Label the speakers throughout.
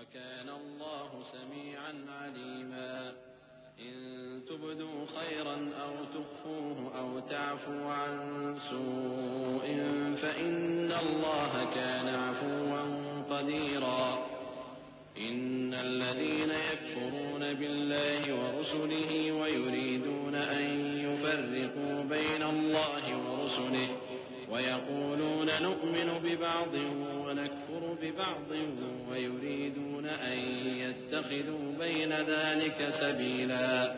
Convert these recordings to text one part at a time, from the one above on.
Speaker 1: وكان الله سميعا عليما إن تبدوا خيرا أو تخفوه أو تعفوا عن سوء فإن الله كان عفوا قديرا إن الذين يكفرون بالله ورسله ويريدون أن يفرقوا بين الله ورسله ويقولون نؤمن ببعض ونكفر ببعض ويريدون أن يتخذوا بين ذلك سبيلا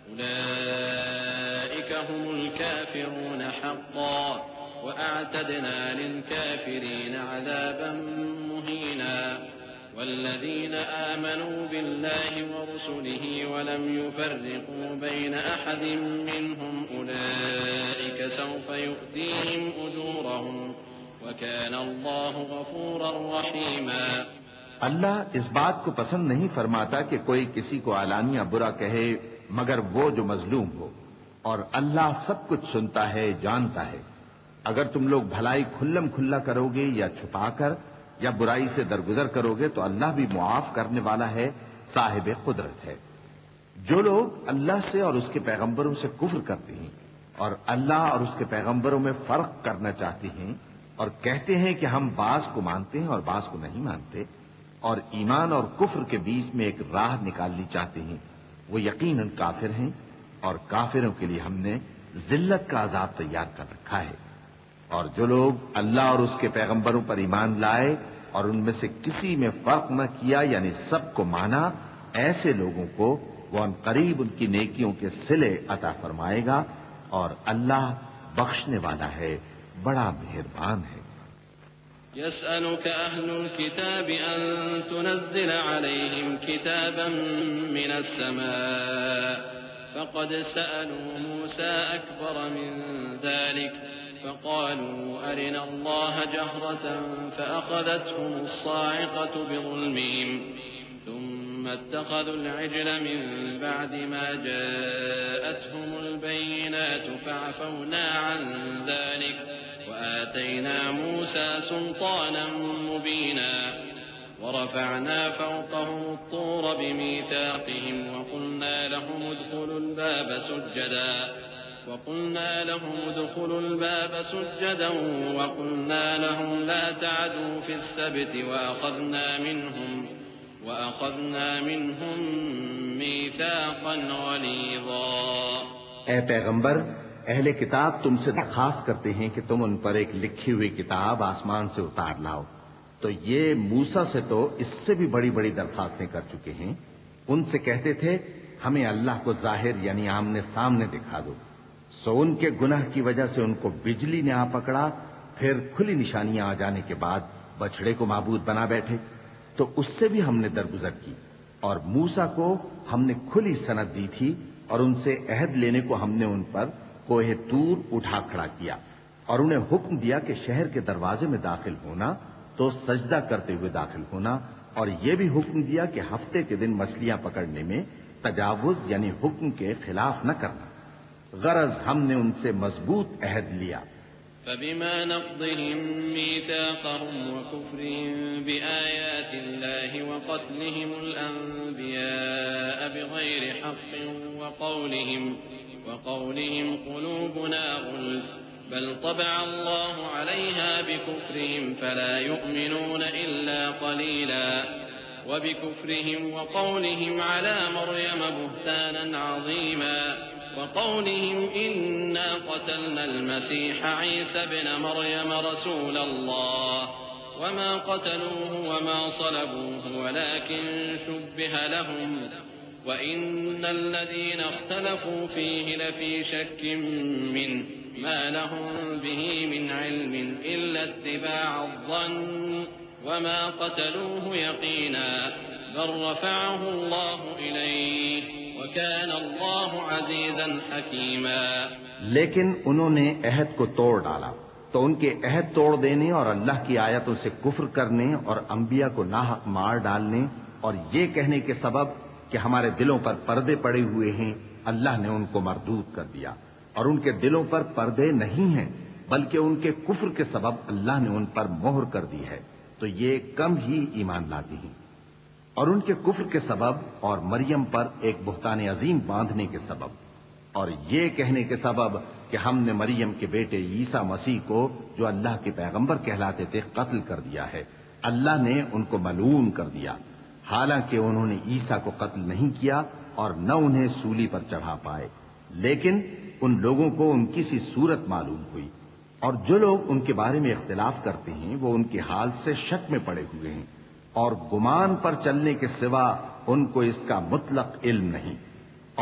Speaker 1: أولئك هم الكافرون حقا وأعتدنا للكافرين عذابا مهينا والذين آمنوا بالله ورسله ولم يفرقوا بين أحد منهم أولئك سوف يؤتيهم أجورهم وكان الله غفورا رحيما۔
Speaker 2: اللہ اس بات کو پسند نہیں فرماتا کہ کوئی کسی کو علانیہ برا کہے مگر وہ جو مظلوم ہو، اور اللہ سب کچھ سنتا ہے، جانتا ہے۔ اگر تم لوگ بھلائی کھلم کھلا کرو گے یا چھپا کر یا برائی سے درگزر کرو گے تو اللہ بھی معاف کرنے والا ہے، صاحب قدرت ہے۔ جو لوگ اللہ سے اور اس کے پیغمبروں سے کفر کرتے ہیں اور اللہ اور اس کے پیغمبروں میں فرق کرنا چاہتے ہیں اور کہتے ہیں کہ ہم بعض کو مانتے ہیں اور بعض کو نہیں مانتے، اور ایمان اور کفر کے بیچ میں ایک راہ نکالنی چاہتے ہیں، وہ یقیناً کافر ہیں، اور کافروں کے لیے ہم نے ذلت کا عذاب تیار کر رکھا ہے۔ اور جو لوگ اللہ اور اس کے پیغمبروں پر ایمان لائے اور ان میں سے کسی میں فرق نہ کیا، یعنی سب کو مانا، ایسے لوگوں کو وہ ان قریب ان کی نیکیوں کے صلے عطا فرمائے گا، اور اللہ بخشنے والا ہے، بڑا مہربان ہے۔
Speaker 1: يسألك أهل الكتاب أن تنزل عليهم كتابا من السماء فقد سألوا موسى أكبر من ذلك فقالوا أرنا الله جهرة فأخذتهم الصاعقة بظلمهم ثم اتخذوا العجل من بعد ما جاءتهم البينات فعفونا عن ذلك وآتينا موسى سلطانا مبينا ورفعنا فوقهم الطور بميثاقهم وقلنا لهم ادخلوا الباب سجدا وقلنا لهم لا تعدوا في السبت وأخذنا منهم ميثاقا غليظا۔
Speaker 2: اے پیغمبر، اہل کتاب تم سے درخواست کرتے ہیں کہ تم ان پر ایک لکھی ہوئی کتاب آسمان سے اتار لاؤ، تو یہ موسیٰ سے تو اس سے بھی بڑی بڑی درخواستیں کر چکے ہیں۔ ان سے کہتے تھے ہمیں اللہ کو ظاہر یعنی آمنے سامنے دکھا دو، سو ان کے گناہ کی وجہ سے ان کو بجلی نے آ پکڑا، پھر کھلی نشانیاں آ جانے کے بعد بچڑے کو معبود بنا بیٹھے، تو اس سے بھی ہم نے درگزر کی۔ اور موسیٰ کو ہم نے کھلی سند دی تھی، اور ان سے عہد لینے کو ہم نے ان پر کوہ طور اٹھا کھڑا کیا، اور انہیں حکم دیا کہ شہر کے دروازے میں داخل ہونا تو سجدہ کرتے ہوئے داخل ہونا، اور یہ بھی حکم دیا کہ ہفتے کے دن مچھلیاں پکڑنے میں تجاوز یعنی حکم کے خلاف نہ کرنا، غرض ہم نے ان سے مضبوط عہد لیا۔
Speaker 1: فبما نقضهم ميثاقهم وكفرهم بآيات الله وقتلهم الأنبياء بغير حق وقولهم قلوبنا غلف بل طبع الله عليها بكفرهم فلا يؤمنون إلا قليلا وبكفرهم وقولهم على مريم بهتانا عظيما وقولهم إنا قتلنا المسيح عيسى ابن مريم رسول الله وما قتلوه وما صلبوه ولكن شبه لهم وإن الذين اختلفوا فيه لفي شك منه ما لهم به من علم إلا اتباع الظن وما قتلوه يقينا بل رفعه الله إليه وكان الله عزيزا حكيما۔
Speaker 2: لیکن انہوں نے عہد کو توڑ ڈالا، تو ان کے عہد توڑ دینے اور اللہ کی آیتوں سے کفر کرنے اور انبیاء کو ناحق مار ڈالنے اور یہ کہنے کے سبب کہ ہمارے دلوں پر پردے پڑے ہوئے ہیں، اللہ نے ان کو مردود کر دیا، اور ان کے دلوں پر پردے نہیں ہیں بلکہ ان کے کفر کے سبب اللہ نے ان پر مہر کر دی ہے، تو یہ کم ہی ایمان لاتے ہیں۔ اور ان کے کفر کے سبب اور مریم پر ایک بہتان عظیم باندھنے کے سبب، اور یہ کہنے کے سبب کہ ہم نے مریم کے بیٹے عیسیٰ مسیح کو جو اللہ کے پیغمبر کہلاتے تھے قتل کر دیا ہے، اللہ نے ان کو ملعون کر دیا، حالانکہ انہوں نے عیسیٰ کو قتل نہیں کیا اور نہ انہیں سولی پر چڑھا پائے، لیکن ان لوگوں کو ان کی سی صورت معلوم ہوئی، اور جو لوگ ان کے بارے میں اختلاف کرتے ہیں وہ ان کے حال سے شک میں پڑے ہوئے ہیں، اور گمان پر چلنے کے سوا ان کو اس کا مطلق علم نہیں،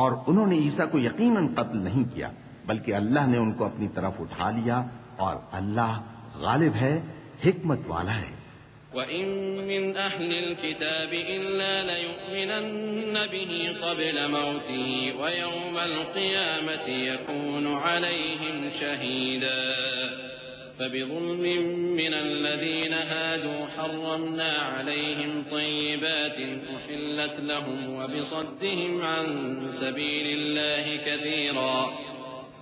Speaker 2: اور انہوں نے عیسیٰ کو یقیناً قتل نہیں کیا بلکہ اللہ نے ان کو اپنی طرف اٹھا لیا، اور اللہ غالب ہے، حکمت والا ہے۔
Speaker 1: وَإِن مِّنْ أَهْلِ الْكِتَابِ إِلَّا لَيُؤْمِنَنَّ بِهِ قَبْلَ مَوْتِهِ وَيَوْمَ الْقِيَامَةِ يَكُونُ عَلَيْهِمْ شَهِيدًا فَبِظُلْمٍ مِّنَ الَّذِينَ هَادُوا حَرَّمْنَا عَلَيْهِمْ طَيِّبَاتٍ أُحِلَّتْ لَهُمْ وَبِصَدِّهِمْ عَن سَبِيلِ اللَّهِ كَثِيرًا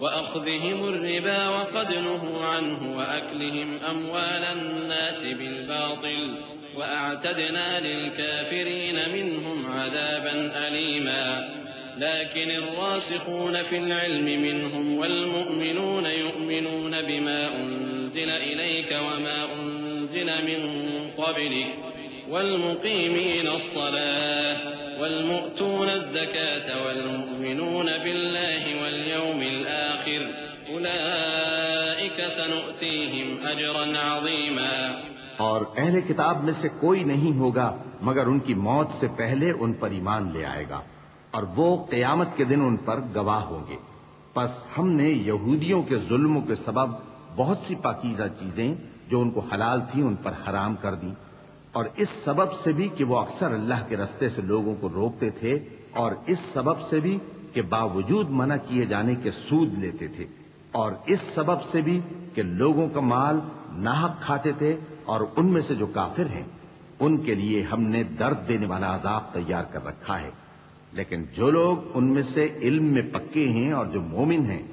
Speaker 1: وَأَخْذِهِمُ الرِّبَا وَقَدْ نُهُوا عَنْهُ وَأَكْلِهِمْ أَمْوَالَ النَّاسِ بِالْبَاطِلِ وَأَعْتَدْنَا لِلْكَافِرِينَ مِنْهُمْ عَذَابًا أَلِيمًا لكن الراسخون في العلم منهم والمؤمنون يؤمنون بما أنزل إليك وما أنزل من قبلك والمقيمين الصلاة والمؤتون الزكاة والمؤمنون بالله واليوم الآخر أولئك سنؤتيهم أجرا عظيما۔
Speaker 2: اور اہل کتاب میں سے کوئی نہیں ہوگا مگر ان کی موت سے پہلے ان پر ایمان لے آئے گا، اور وہ قیامت کے دن ان پر گواہ ہوں گے۔ پس ہم نے یہودیوں کے ظلموں کے سبب بہت سی پاکیزہ چیزیں جو ان کو حلال تھیں ان پر حرام کر دی، اور اس سبب سے بھی کہ وہ اکثر اللہ کے رستے سے لوگوں کو روکتے تھے، اور اس سبب سے بھی کہ باوجود منع کیے جانے کے سود لیتے تھے، اور اس سبب سے بھی کہ لوگوں کا مال ناحق کھاتے تھے، اور ان میں سے جو کافر ہیں ان کے لیے ہم نے درد دینے والا عذاب تیار کر رکھا ہے۔ لیکن جو لوگ ان میں سے علم میں پکے ہیں اور جو مومن ہیں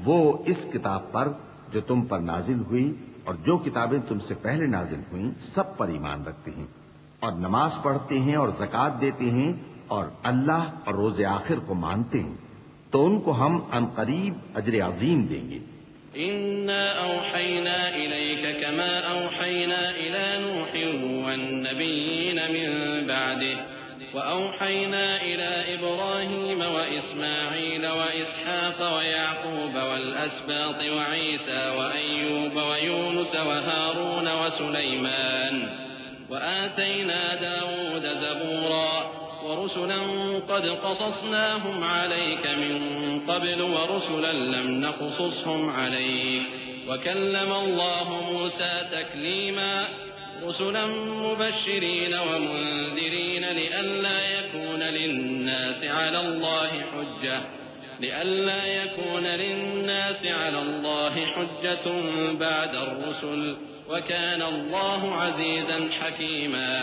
Speaker 2: وہ اس کتاب پر جو تم پر نازل ہوئی اور جو کتابیں تم سے پہلے نازل ہوئیں سب پر ایمان رکھتے ہیں، اور نماز پڑھتے ہیں اور زکوٰۃ دیتے ہیں اور اللہ اور روز آخر کو مانتے ہیں، تو ان کو ہم عنقریب اجر عظیم دیں گے۔
Speaker 1: إِنَّا أَوْحَيْنَا إِلَيْكَ كَمَا أَوْحَيْنَا إِلَى نُوحٍ وَالنَّبِيِّينَ مِن بَعْدِهِ وَأَوْحَيْنَا إِلَى إِبْرَاهِيمَ وَإِسْمَاعِيلَ وَإِسْحَاقَ وَيَعْقُوبَ وَالْأَسْبَاطِ وَعِيسَى وَأَيُّوبَ وَيُونُسَ وَهَارُونَ وَسُلَيْمَانَ وَآتَيْنَا دَاوُودَ زَبُورًا وَرُسُلًا قَدْ قَصَصْنَاهُمْ عَلَيْكَ مِن قَبْلُ وَرُسُلًا لَّمْ نَقْصُصْهُمْ عَلَيْكَ وَكَلَّمَ اللَّهُ مُوسَىٰ تَكْلِيمًا رُسُلًا مُبَشِّرِينَ وَمُنذِرِينَ لِئَلَّا يَكُونَ لِلنَّاسِ عَلَى اللَّهِ حُجَّةٌ بَعْدَ الرُّسُلِ وَكَانَ اللَّهُ عَزِيزًا حَكِيمًا۔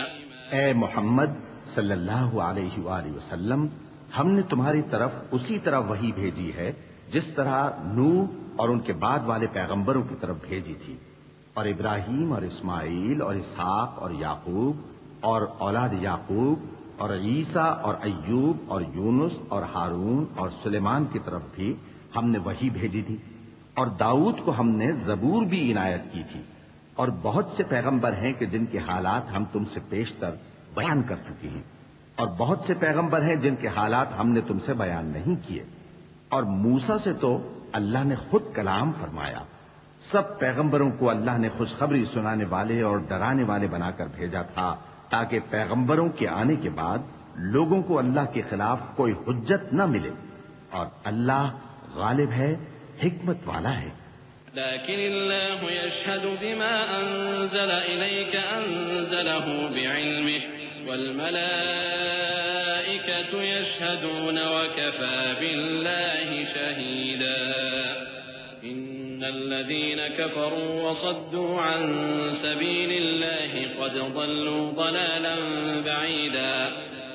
Speaker 2: اے محمد صلی اللہ علیہ وآلہ وسلم، ہم نے تمہاری طرف اسی طرح وحی بھیجی ہے جس طرح نوح اور ان کے بعد والے پیغمبروں کی طرف بھیجی تھی، اور ابراہیم اور اسماعیل اور اسحاق اور یعقوب اور اولاد یعقوب اور عیسیٰ اور ایوب اور یونس اور ہارون اور سلیمان کی طرف بھی ہم نے وحی بھیجی تھی، اور داؤد کو ہم نے زبور بھی عنایت کی تھی، اور بہت سے پیغمبر ہیں کہ جن کے حالات ہم تم سے پیشتر بیان کر چکے ہیں، اور بہت سے پیغمبر ہیں جن کے حالات ہم نے تم سے بیان نہیں کیے، اور موسیٰ سے تو اللہ نے خود کلام فرمایا۔ سب پیغمبروں کو اللہ نے خوشخبری سنانے والے اور ڈرانے والے بنا کر بھیجا تھا تاکہ پیغمبروں کے آنے کے بعد لوگوں کو اللہ کے خلاف کوئی حجت نہ ملے، اور اللہ غالب ہے، حکمت والا ہے۔
Speaker 1: لكن الله يشهد بما أنزل إليك أنزله بعلمه والملائكة يشهدون وكفى بالله شهيدا إن الذين كفروا وصدوا عن سبيل الله قد ضلوا ضلالا بعيدا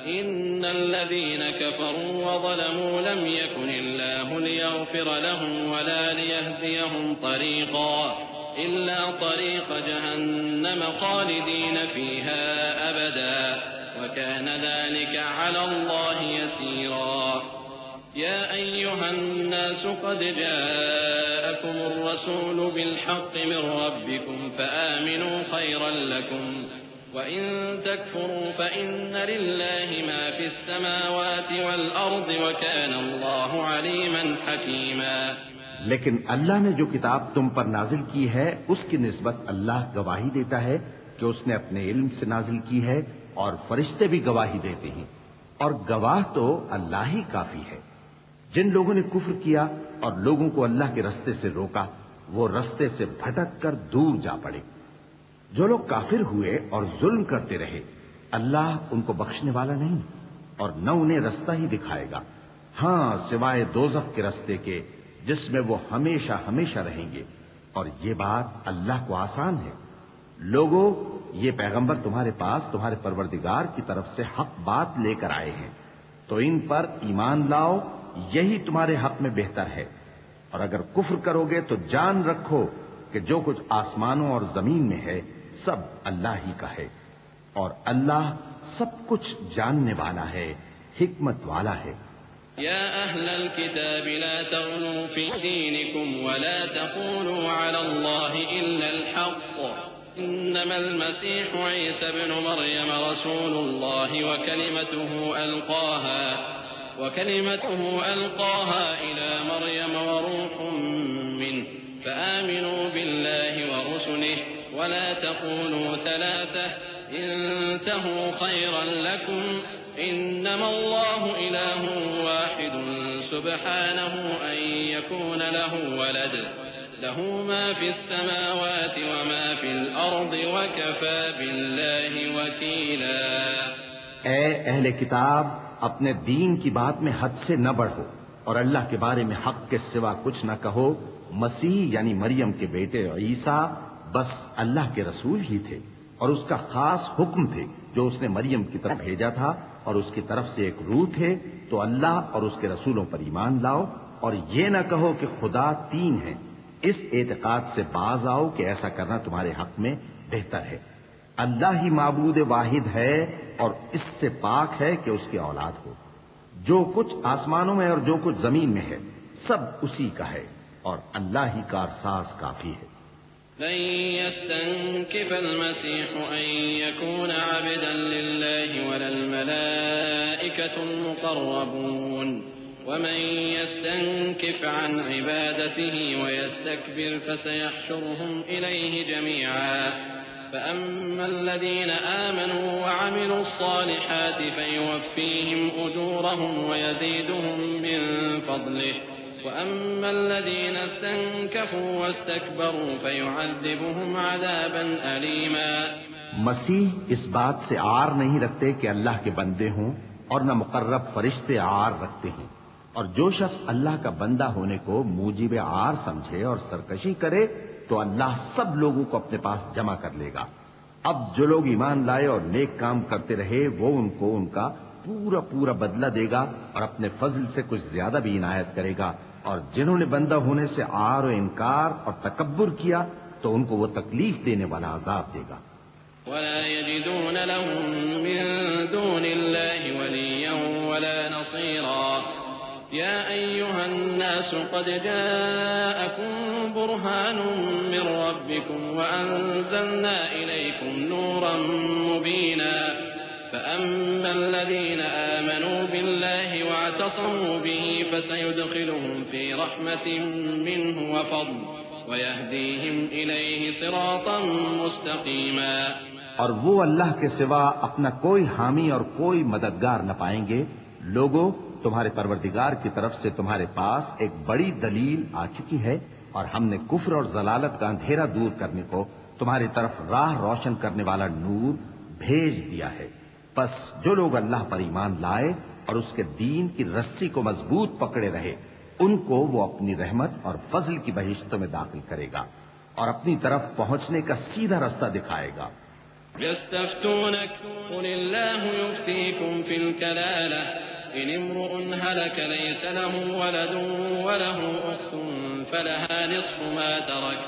Speaker 1: إن الذين كفروا وظلموا لم يكن الله ليغفر لهم ولا ليهديهم طريقا إلا طريق جهنم خالدين فيها أبدا وكان ذلك على الله يسيرا يا أيها الناس قد جاءكم الرسول بالحق من ربكم فآمنوا خيرا لكم وإن تكفروا فإن لله ما في السماوات والأرض وكان الله عليما حكيما.
Speaker 2: لیکن اللہ نے جو کتاب تم پر نازل کی ہے اس کی نسبت اللہ گواہی دیتا ہے کہ اس نے اپنے علم سے نازل کی ہے اور فرشتے بھی گواہی دیتے ہیں اور گواہ تو اللہ ہی کافی ہے. جن لوگوں نے کفر کیا اور لوگوں کو اللہ کے رستے سے روکا وہ رستے سے بھٹک کر دور جا پڑے. جو لوگ کافر ہوئے اور ظلم کرتے رہے اللہ ان کو بخشنے والا نہیں اور نہ انہیں رستہ ہی دکھائے گا، ہاں سوائے دوزخ کے رستے کے جس میں وہ ہمیشہ ہمیشہ رہیں گے، اور یہ بات اللہ کو آسان ہے. لوگوں، یہ پیغمبر تمہارے پاس تمہارے پروردگار کی طرف سے حق بات لے کر آئے ہیں تو ان پر ایمان لاؤ، یہی تمہارے حق میں بہتر ہے. اور اگر کفر کرو گے تو جان رکھو کہ جو کچھ آسمانوں اور زمین میں ہے سب اللہ ہی کا ہے اور اللہ سب کچھ جاننے والا ہے، حکمت والا ہے.
Speaker 1: يا أهل الكتاب لا تغلوا في دينكم ولا تقولوا على الله إلا الحق إنما المسيح عيسى ابن مريم رسول الله وكلمته ألقاها إلى مريم وروح منه فآمنوا بالله ورسله ولا تقولوا ثلاثة انتهوا خيرا لكم إنما الله إله واحد سبحانه أن يكون له ولد له ما في السماوات وما في الأرض وكفى بالله وكيلا.
Speaker 2: اے اہل کتاب، اپنے دین کی بات میں حد سے نہ بڑھو اور اللہ کے بارے میں حق کے سوا کچھ نہ کہو. مسیح یعنی مریم کے بیٹے عیسیٰ بس اللہ کے رسول ہی تھے اور اس کا خاص حکم تھے جو اس نے مریم کی طرف بھیجا تھا اور اس کی طرف سے ایک روح تھے. تو اللہ اور اس کے رسولوں پر ایمان لاؤ اور یہ نہ کہو کہ خدا تین ہے. اس اعتقاد سے باز آؤ کہ ایسا کرنا تمہارے حق میں بہتر ہے. اللہ ہی معبود واحد ہے اور اس سے پاک ہے کہ اس کی اولاد ہو. جو کچھ آسمانوں میں اور جو کچھ زمین میں ہے سب اسی کا ہے اور اللہ ہی کارساز کافی ہے.
Speaker 1: لن يستنكف المسيح أن يكون عبدا لله ولا الملائكة المقربون ومن يستنكف عن عبادته ويستكبر فسيحشرهم إليه جميعا فأما الذين آمنوا وعملوا الصالحات فيوفيهم أجورهم ويزيدهم من فضله وأما الذين استنكفوا واستكبروا فيعذبهم عذابا أليما.
Speaker 2: مسیح اس بات سے عار نہیں رکھتے کہ اللہ کے بندے ہوں اور نہ مقرب فرشتے عار رکھتے ہیں، اور جو شخص اللہ کا بندہ ہونے کو موجب عار سمجھے اور سرکشی کرے تو اللہ سب لوگوں کو اپنے پاس جمع کر لے گا. اب جو لوگ ایمان لائے اور نیک کام کرتے رہے وہ ان کو ان کا پورا پورا بدلہ دے گا اور اپنے فضل سے کچھ زیادہ بھی عنایت کرے گا. اور جنہوں نے بندہ ہونے سے عار و انکار اور تکبر کیا تو ان کو وہ تکلیف دینے والا عذاب دے گا.
Speaker 1: ولا يجدون لهم من دون الله وليا ولا نصيرا. يا أيها الناس قد جاءكم برهان من ربكم وأنزلنا إليكم نورا مبينا فأما الذين آمنوا بالله واعتصموا به فسيدخلهم في رحمة منه وفضل ويهديهم إليه صراطا مستقيما.
Speaker 2: اور وہ اللہ کے سوا اپنا کوئی حامی اور کوئی مددگار نہ پائیں گے. لوگوں، تمہارے پروردگار کی طرف سے تمہارے پاس ایک بڑی دلیل آ چکی ہے اور ہم نے کفر اور ضلالت کا اندھیرا دور کرنے کو تمہاری طرف راہ روشن کرنے والا نور بھیج دیا ہے. پس جو لوگ اللہ پر ایمان لائے اور اس کے دین کی رسی کو مضبوط پکڑے رہے ان کو وہ اپنی رحمت اور فضل کی بہشتوں میں داخل کرے گا اور اپنی طرف پہنچنے کا سیدھا رستہ دکھائے گا.
Speaker 1: يستفتونك قل الله يفتيكم في الكلالة إن امرؤ هلك ليس له ولد وله أخت فلها نصف ما ترك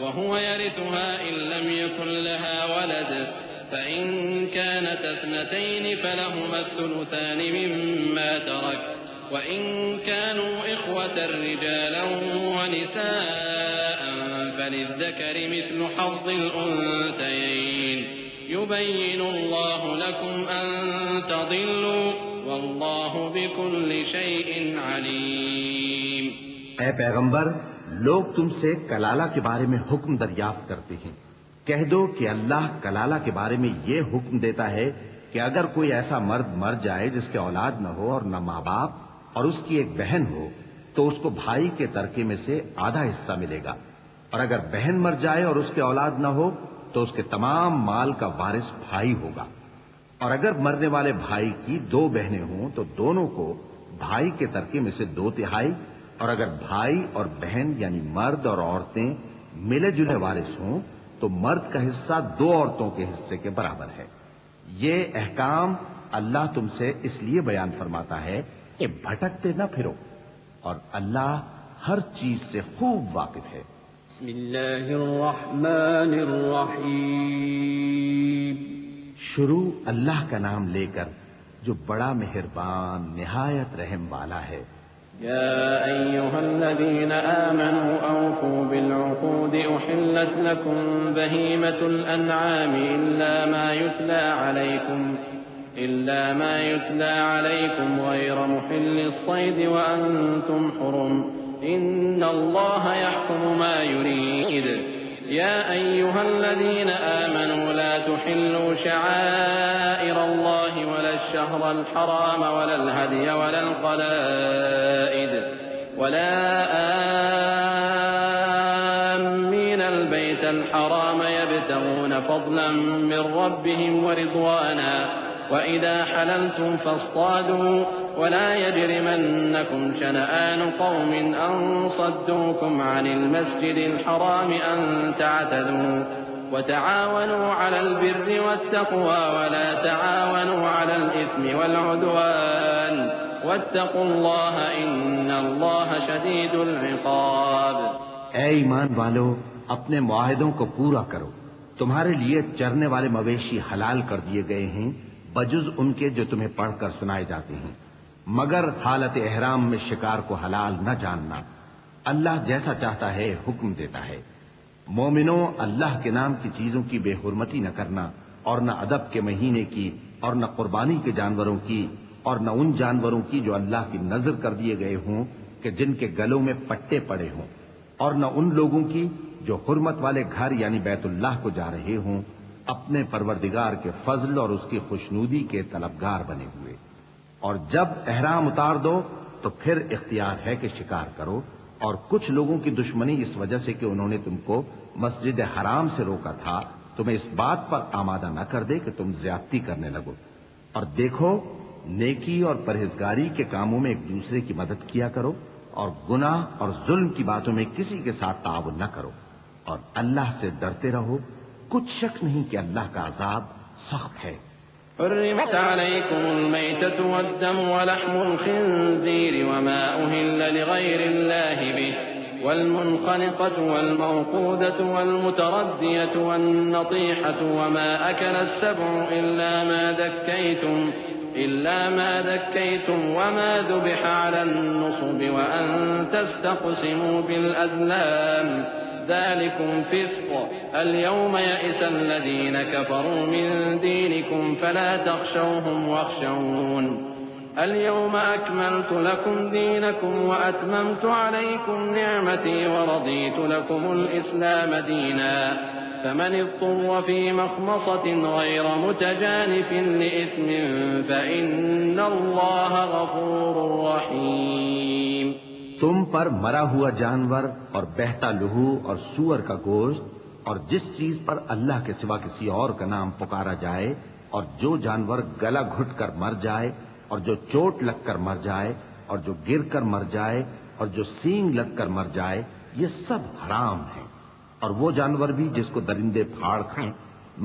Speaker 1: وهو يرثها إن لم يكن لها ولد فإن كانت اثنتين فلهما الثلثان مما ترك وإن كانوا إخوة رجالا ونساء فللذكر مثل حظ الأنثيين يبين الله لكم أن تضلوا والله بكل شيء عليم۔
Speaker 2: اے پیغمبر، لوگ تم سے کلالہ کے بارے میں حکم دریافت کرتے ہیں۔ کہہ دو کہ اللہ کلالہ کے بارے میں یہ حکم دیتا ہے کہ اگر کوئی ایسا مرد مر جائے جس کے اولاد نہ ہو اور نہ ماں باپ اور اس کی ایک بہن ہو تو اس کو بھائی کے ترکے میں سے آدھا حصہ ملے گا، اور اگر بہن مر جائے اور اس کے اولاد نہ ہو تو اس کے تمام مال کا وارث بھائی ہوگا، اور اگر مرنے والے بھائی کی دو بہنیں ہوں تو دونوں کو بھائی کے ترکے میں سے 2/3، اور اگر بھائی اور بہن یعنی مرد اور عورتیں ملے جلے وارث ہوں تو مرد کا حصہ 2 عورتوں کے حصے کے برابر ہے۔ یہ احکام اللہ تم سے اس لیے بیان فرماتا ہے کہ بھٹکتے نہ پھرو، اور اللہ ہر چیز سے خوب واقف ہے۔
Speaker 1: بسم اللہ الرحمن الرحیم۔
Speaker 2: شروع اللہ کا نام لے کر جو بڑا مہربان نہایت رحم والا ہے۔
Speaker 1: يا أيها الذين آمنوا أوفوا بالعقود أحلت لكم بهيمة الأنعام إلا ما يتلى عليكم غير محل الصيد وأنتم حرم إن الله يحكم ما يريد يا أيها الذين آمنوا لا تحلوا شعائر الله ولا الشهر الحرام ولا الهدي ولا القلائد ولا آمين البيت الحرام يبتغون فضلا من ربهم ورضوانا وإذا حللتم فاصطادوا ولا يجرمنكم شنآن قوم أن صدوكم عن المسجد الحرام أن تعتدوا وتعاونوا على البر والتقوى ولا تعاونوا على الإثم والعدوان واتقوا الله إن الله شديد العقاب۔
Speaker 2: اے ایمان والو، اپنے معاہدوں کو پورا کرو۔ تمہارے لیے چرنے والے مویشی حلال کر دیے گئے ہیں بجز ان کے جو تمہیں پڑھ کر سنائے جاتے ہیں، مگر حالت احرام میں شکار کو حلال نہ جاننا۔ اللہ جیسا چاہتا ہے حکم دیتا ہے۔ مومنوں، اللہ کے نام کی چیزوں کی بے حرمتی نہ کرنا، اور نہ ادب کے مہینے کی، اور نہ قربانی کے جانوروں کی، اور نہ ان جانوروں کی جو اللہ کی نذر کر دیے گئے ہوں کہ جن کے گلوں میں پٹے پڑے ہوں، اور نہ ان لوگوں کی جو حرمت والے گھر یعنی بیت اللہ کو جا رہے ہوں اپنے پروردگار کے فضل اور اس کی خوشنودی کے طلبگار بنے ہوئے۔ اور جب احرام اتار دو تو پھر اختیار ہے کہ شکار کرو، اور کچھ لوگوں کی دشمنی اس وجہ سے کہ انہوں نے تم کو مسجد حرام سے روکا تھا تمہیں اس بات پر آمادہ نہ کر دے کہ تم زیادتی کرنے لگو۔ اور دیکھو، نیکی اور پرہیزگاری کے کاموں میں ایک دوسرے کی مدد کیا کرو، اور گناہ اور ظلم کی باتوں میں کسی کے ساتھ تعاون نہ کرو، اور اللہ سے ڈرتے رہو۔ کچھ شک نہیں کہ اللہ کا عذاب سخت ہے۔
Speaker 1: حرمت عليكم الميتة والدم ولحم الخنزير وما أهل لغير الله به والمنخنقة والموقوذة والمتردية والنطيحة وما أكل السبع إلا ما ذكيتم وما ذبح على النصب وأن تستقسموا بالأزلام ذلكم فسق اليوم يئس الذين كفروا من دينكم فلا تخشوهم واخشون اليوم أكملت لكم دينكم وأتممت عليكم نعمتي ورضيت لكم الإسلام دينا فمن اضطر في مخمصة غير متجانف لإثم فإن الله غفور رحيم۔
Speaker 2: تم پر مرا ہوا جانور اور بہتا لہو اور سور کا گوشت اور جس چیز پر اللہ کے سوا کسی اور کا نام پکارا جائے، اور جو جانور گلا گھٹ کر مر جائے، اور جو چوٹ لگ کر مر جائے، اور جو گر کر مر جائے، اور جو سینگ لگ کر مر جائے، یہ سب حرام ہیں۔ اور وہ جانور بھی جس کو درندے پھاڑ کھائیں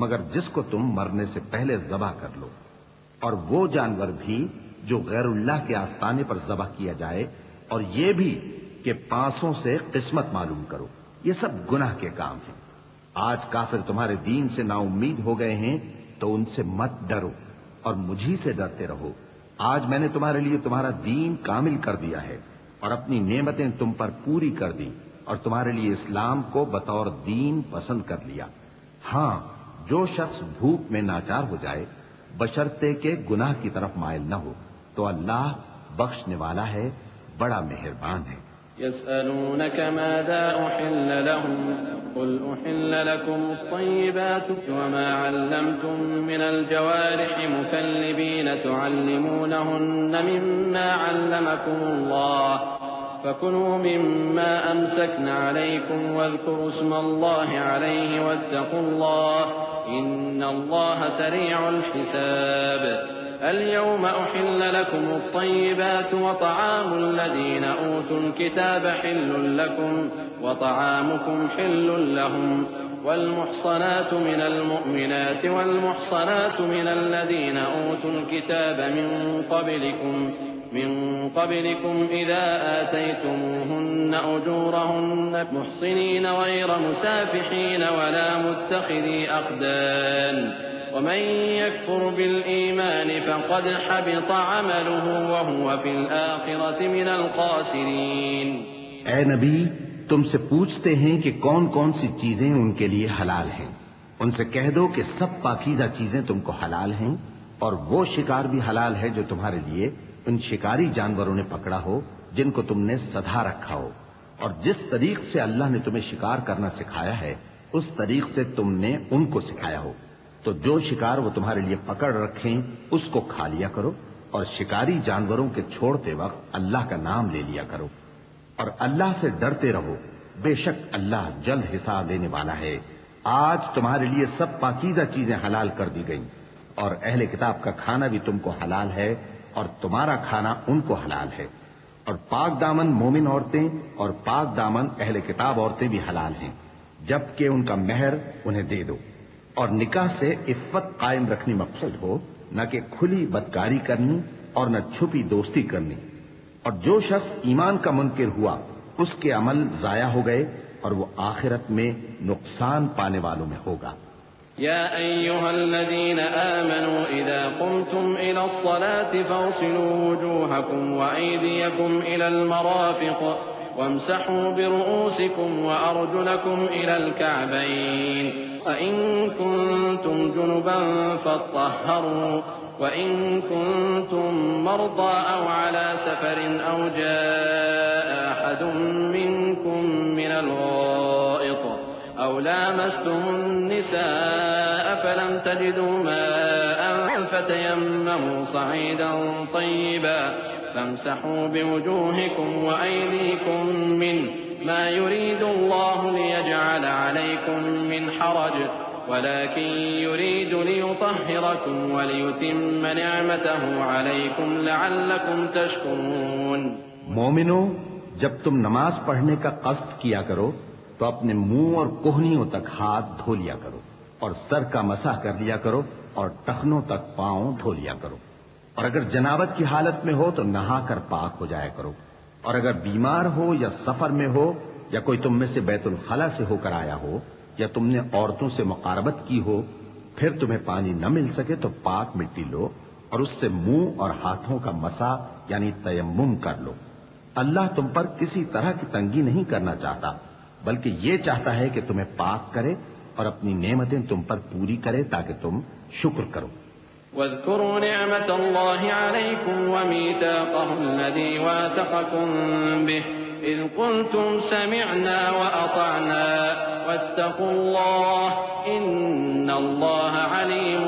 Speaker 2: مگر جس کو تم مرنے سے پہلے ذبح کر لو، اور وہ جانور بھی جو غیر اللہ کے آستانے پر ذبح کیا جائے، اور یہ بھی کہ پانسوں سے قسمت معلوم کرو۔ یہ سب گناہ کے کام ہیں۔ آج کافر تمہارے دین سے نا امید ہو گئے ہیں تو ان سے مت ڈرو اور مجھی سے ڈرتے رہو. آج میں نے تمہارے لیے تمہارا دین کامل کر دیا ہے اور اپنی نعمتیں تم پر پوری کر دی اور تمہارے لیے اسلام کو بطور دین پسند کر لیا. ہاں، جو شخص بھوک میں ناچار ہو جائے بشرطے کے گناہ کی طرف مائل نہ ہو تو اللہ بخشنے والا ہے، بڑا مہربان ہے.
Speaker 1: يسألونك ماذا أحل لهم قل أحل لكم الطيبات وما علمتم من الجوارح مكلبين تعلمونهن مما علمكم الله فكلوا مما أمسكن عليكم واذكروا اسم الله عليه واتقوا الله إن الله سريع الحساب. اليوم أحل لكم الطيبات وطعام الذين أوتوا الكتاب حل لكم وطعامكم حل لهم والمحصنات من المؤمنات والمحصنات من الذين أوتوا الكتاب من قبلكم إذا آتيتموهن أجورهن محصنين غير مسافحين ولا متخذي أخدان ومن يكفر بالإيمان فقد حبط عمله وهو في الآخرة من الخاسرين.
Speaker 2: اے نبی، تم سے پوچھتے ہیں کہ کون کون سی چیزیں ان کے لیے حلال ہیں. ان سے کہہ دو کہ سب پاکیزہ چیزیں تم کو حلال ہیں اور وہ شکار بھی حلال ہے جو تمہارے لیے ان شکاری جانوروں نے پکڑا ہو جن کو تم نے سدھا رکھا ہو، اور جس طریق سے اللہ نے تمہیں شکار کرنا سکھایا ہے اس طریق سے تم نے ان کو سکھایا ہو. تو جو شکار وہ تمہارے لیے پکڑ رکھیں اس کو کھا لیا کرو اور شکاری جانوروں کے چھوڑتے وقت اللہ کا نام لے لیا کرو اور اللہ سے ڈرتے رہو، بے شک اللہ جلد حساب لینے والا ہے. آج تمہارے لیے سب پاکیزہ چیزیں حلال کر دی گئیں اور اہل کتاب کا کھانا بھی تم کو حلال ہے اور تمہارا کھانا ان کو حلال ہے. اور پاک دامن مومن عورتیں اور پاک دامن اہل کتاب عورتیں بھی حلال ہیں جبکہ ان کا مہر انہیں دے دو. اور نکاح سے عفت قائم رکھنی مقصد ہو، نہ کہ کھلی بدکاری کرنی اور نہ چھپی دوستی کرنی. اور جو شخص ایمان کا منکر ہوا اس کے عمل ضائع ہو گئے اور وہ آخرت میں نقصان پانے والوں میں ہوگا.
Speaker 1: يا أيها الذين آمنوا إذا قمتم إلى الصلاة فاغسلوا وجوهكم وأيديكم إلى المرافق وامسحوا برؤوسكم وأرجلكم إلى الكعبين وإن كنتم جنبا فاطهروا وإن كنتم مرضى أو على سفر أو جاء أحد منكم من الغائط أو لامستم النساء فلم تجدوا ماء فتيمموا صعيدا طيبا فامسحوا بوجوهكم وأيديكم منه ما يريد الله ليجعل عليكم من حرج ولكن يريد ليطهركم وليتم نعمته عليكم لعلكم تشكرون.
Speaker 2: مومنو، جب تم نماز پڑھنے کا قصد کیا کرو تو اپنے منہ اور کوہنیوں تک ہاتھ دھو لیا کرو اور سر کا مسح کر لیا کرو اور ٹخنوں تک پاؤں دھو لیا کرو. اور اگر جنابت کی حالت میں ہو تو نہا کر پاک ہو جایا کرو. اور اگر بیمار ہو یا سفر میں ہو یا کوئی تم میں سے بیت الخلا سے ہو کر آیا ہو یا تم نے عورتوں سے مقاربت کی ہو پھر تمہیں پانی نہ مل سکے تو پاک مٹی لو اور اس سے منہ اور ہاتھوں کا مسح یعنی تیمم کر لو. اللہ تم پر کسی طرح کی تنگی نہیں کرنا چاہتا بلکہ یہ چاہتا ہے کہ تمہیں پاک کرے اور اپنی نعمتیں تم پر پوری کرے تاکہ تم شکر کرو.
Speaker 1: واذكروا نعمة الله عليكم وميثاقه الذي واثقكم به إذ قلتم سمعنا وأطعنا واتقوا الله إن الله عليم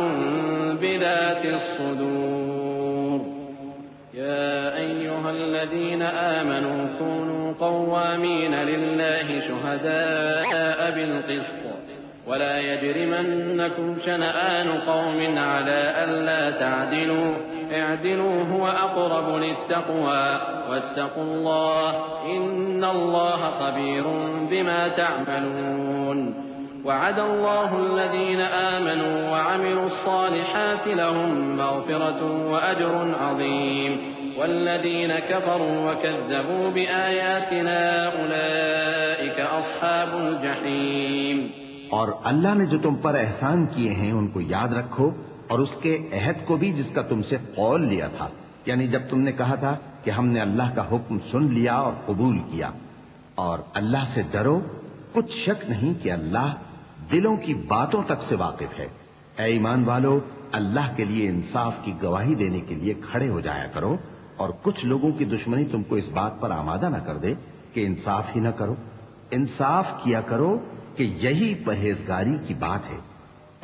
Speaker 1: بذات الصدور. يا أيها الذين آمنوا كونوا قوامين لله شهداء بالقسط ولا يجرمنكم شنآن قوم على ألا تعدلوا اعدلوا هو أقرب للتقوى واتقوا الله إن الله خبير بما تعملون. وعد الله الذين آمنوا وعملوا الصالحات لهم مغفرة وأجر عظيم والذين كفروا وكذبوا بآياتنا أولئك أصحاب الجحيم.
Speaker 2: اور اللہ نے جو تم پر احسان کیے ہیں ان کو یاد رکھو، اور اس کے عہد کو بھی جس کا تم سے قول لیا تھا، یعنی جب تم نے کہا تھا کہ ہم نے اللہ کا حکم سن لیا اور قبول کیا۔ اور اللہ سے ڈرو، کچھ شک نہیں کہ اللہ دلوں کی باتوں تک سے واقف ہے۔ اے ایمان والو، اللہ کے لیے انصاف کی گواہی دینے کے لیے کھڑے ہو جایا کرو، اور کچھ لوگوں کی دشمنی تم کو اس بات پر آمادہ نہ کر دے کہ انصاف ہی نہ کرو۔ انصاف کیا کرو کہ یہی پرہیزگاری کی بات ہے،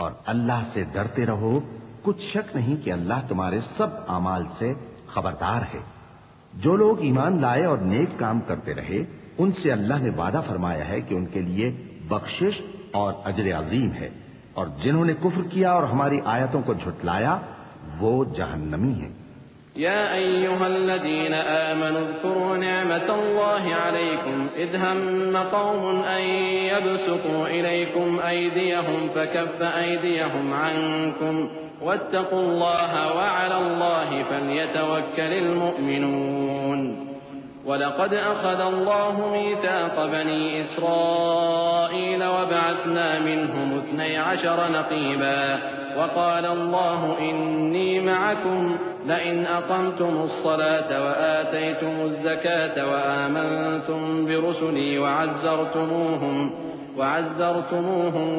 Speaker 2: اور اللہ سے ڈرتے رہو، کچھ شک نہیں کہ اللہ تمہارے سب اعمال سے خبردار ہے۔ جو لوگ ایمان لائے اور نیک کام کرتے رہے، ان سے اللہ نے وعدہ فرمایا ہے کہ ان کے لیے بخشش اور اجر عظیم ہے، اور جنہوں نے کفر کیا اور ہماری آیتوں کو جھٹلایا وہ جہنمی ہیں۔
Speaker 1: يا أيها الذين آمنوا اذكروا نعمة الله عليكم إذ هم قوم أن يبسطوا إليكم أيديهم فكف أيديهم عنكم واتقوا الله وعلى الله فليتوكل المؤمنون ولقد أخذ الله ميثاق بني إسرائيل وبعثنا منهم 12 نقيبا وقال الله إني معكم لئن أقمتم الصلاة وآتيتم الزكاة وآمنتم برسلي وعزرتموهم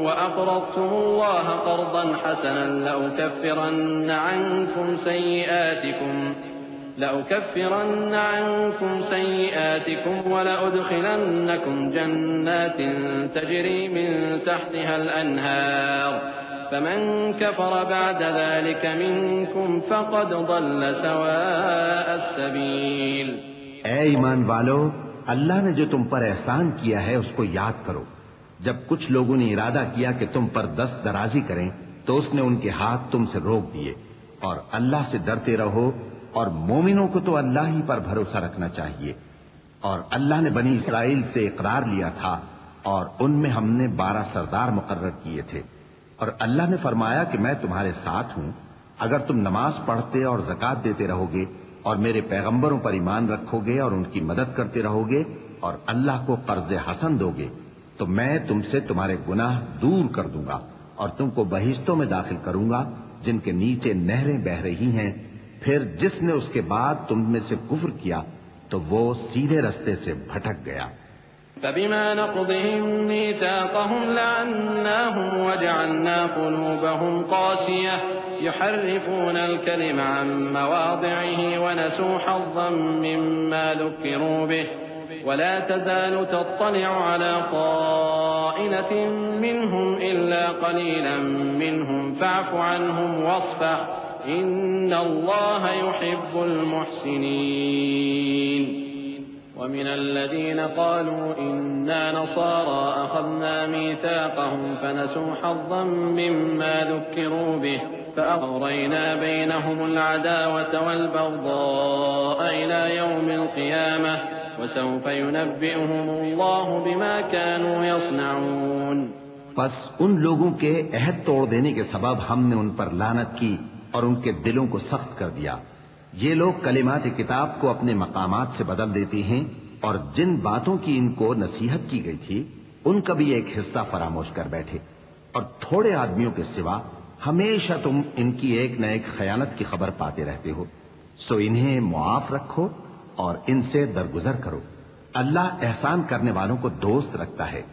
Speaker 1: وأقرضتم الله قرضا حسنا لأكفرن عنكم سيئاتكم ولأدخلنكم جنات تجري من تحتها الأنهار فمن كفر بعد ذلك منكم فقد ضل سواء السبيل۔
Speaker 2: اے ایمان والو، اللہ نے جو تم پر احسان کیا ہے اس کو یاد کرو۔ جب کچھ لوگوں نے ارادہ کیا کہ تم پر دست درازی کریں تو اس نے ان کے ہاتھ تم سے روک دیے، اور اللہ سے ڈرتے رہو، اور مومنوں کو تو اللہ ہی پر بھروسہ رکھنا چاہیے۔ اور اللہ نے بنی اسرائیل سے اقرار لیا تھا، اور ان میں ہم نے 12 سردار مقرر کیے تھے، اور اللہ نے فرمایا کہ میں تمہارے ساتھ ہوں، اگر تم نماز پڑھتے اور زکوٰۃ دیتے رہو گے اور میرے پیغمبروں پر ایمان رکھو گے اور ان کی مدد کرتے رہو گے اور اللہ کو قرض حسن دو گے تو میں تم سے تمہارے گناہ دور کر دوں گا اور تم کو بہشتوں میں داخل کروں گا جن کے نیچے نہریں بہہ رہی ہیں۔ پھر جس نے اس کے بعد تم میں سے کفر کیا تو وہ سیدھے رستے سے بھٹک گیا۔
Speaker 1: فبما نقضهم ميثاقهم لعناهم وجعلنا قلوبهم قاسية يحرفون الكلم عن مواضعه ونسوا حظا مما ذكروا به ولا تزال تطلع على طائلة منهم إلا قليلا منهم فاعف عنهم واصفح إن الله يحب المحسنين۔ ومن الذين قالوا إنا نصارى أخذنا ميثاقهم فنسوا حظا مما ذكروا به فأغرينا بينهم العداوة والبغضاء إلى يوم القيامة وسوف ينبئهم الله بما كانوا يصنعون۔
Speaker 2: پس ان لوگوں کے عہد توڑ دینے کے سبب ہم نے ان پر لعنت کی اور ان کے دلوں کو سخت کر دیا۔ یہ لوگ کلمات کتاب کو اپنے مقامات سے بدل دیتے ہیں اور جن باتوں کی ان کو نصیحت کی گئی تھی ان کا بھی ایک حصہ فراموش کر بیٹھے، اور تھوڑے آدمیوں کے سوا ہمیشہ تم ان کی ایک نہ ایک خیانت کی خبر پاتے رہتے ہو، سو انہیں معاف رکھو اور ان سے درگزر کرو۔ اللہ احسان کرنے والوں کو دوست رکھتا ہے۔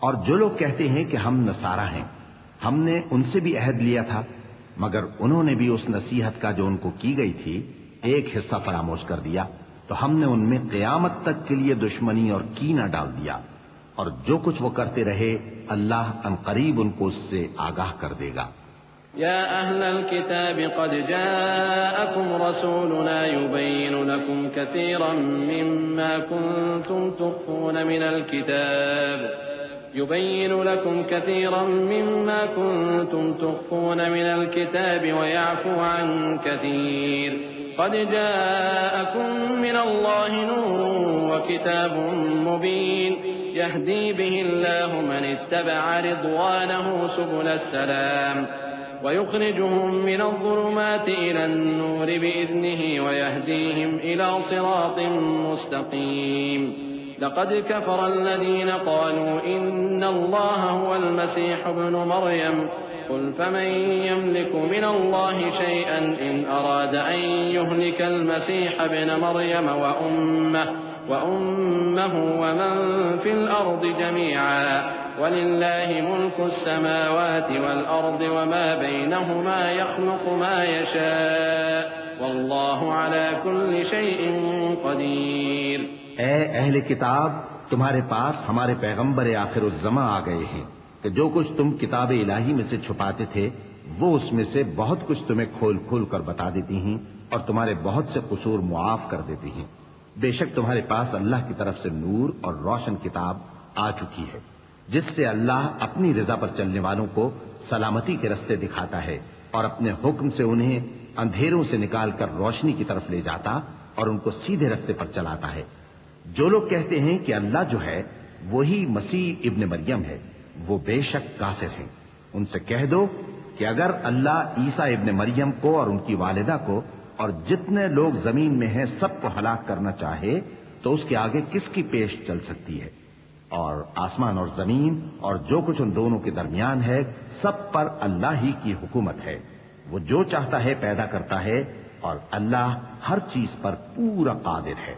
Speaker 2: اور جو لوگ کہتے ہیں کہ ہم نصارہ ہیں، ہم نے ان سے بھی عہد لیا تھا، مگر انہوں نے بھی اس نصیحت کا جو ان کو کی گئی تھی ایک حصہ فراموش کر دیا تو ہم نے ان میں قیامت تک کے لیے دشمنی اور کینہ ڈال دیا، اور جو کچھ وہ کرتے رہے اللہ عنقریب ان کو اس سے آگاہ کر دے گا۔
Speaker 1: يا أهل الكتاب قد جاءكم رسولنا يبين لكم كثيرا مما كنتم تخفون من الكتاب ويعفو عن كثير قد جاءكم من الله نور وكتاب مبين يهدي به الله من اتبع رضوانه سبل السلام ويخرجهم من الظلمات إلى النور بإذنه ويهديهم إلى صراط مستقيم۔ لقد كفر الذين قالوا إن إن الله هو المسيح ابن مريم قل فمن يملك من الله شيئا إن أراد أن يهلك المسيح ابن مريم وأمه ومن في الأرض جميعا ولله ملك السماوات والأرض وما بينهما يخلق ما يشاء والله على كل شيء قدير۔
Speaker 2: اے اہل کتاب، تمہارے پاس ہمارے پیغمبر آخر الزماں آ گئے ہیں کہ جو کچھ تم کتاب الہی میں سے چھپاتے تھے وہ اس میں سے بہت کچھ تمہیں کھول کھول کر بتا دیتی ہیں اور تمہارے بہت سے قصور معاف کر دیتی ہیں۔ بے شک تمہارے پاس اللہ کی طرف سے نور اور روشن کتاب آ چکی ہے جس سے اللہ اپنی رضا پر چلنے والوں کو سلامتی کے رستے دکھاتا ہے اور اپنے حکم سے انہیں اندھیروں سے نکال کر روشنی کی طرف لے جاتا اور ان کو سیدھے رستے پر چلاتا ہے۔ جو لوگ کہتے ہیں کہ اللہ جو ہے وہی مسیح ابن مریم ہے وہ بے شک کافر ہیں۔ ان سے کہہ دو کہ اگر اللہ عیسیٰ ابن مریم کو اور ان کی والدہ کو اور جتنے لوگ زمین میں ہیں سب کو ہلاک کرنا چاہے تو اس کے آگے کس کی پیش چل سکتی ہے؟ اور آسمان اور زمین اور جو کچھ ان دونوں کے درمیان ہے سب پر اللہ ہی کی حکومت ہے۔ وہ جو چاہتا ہے پیدا کرتا ہے اور اللہ ہر چیز پر پورا قادر ہے۔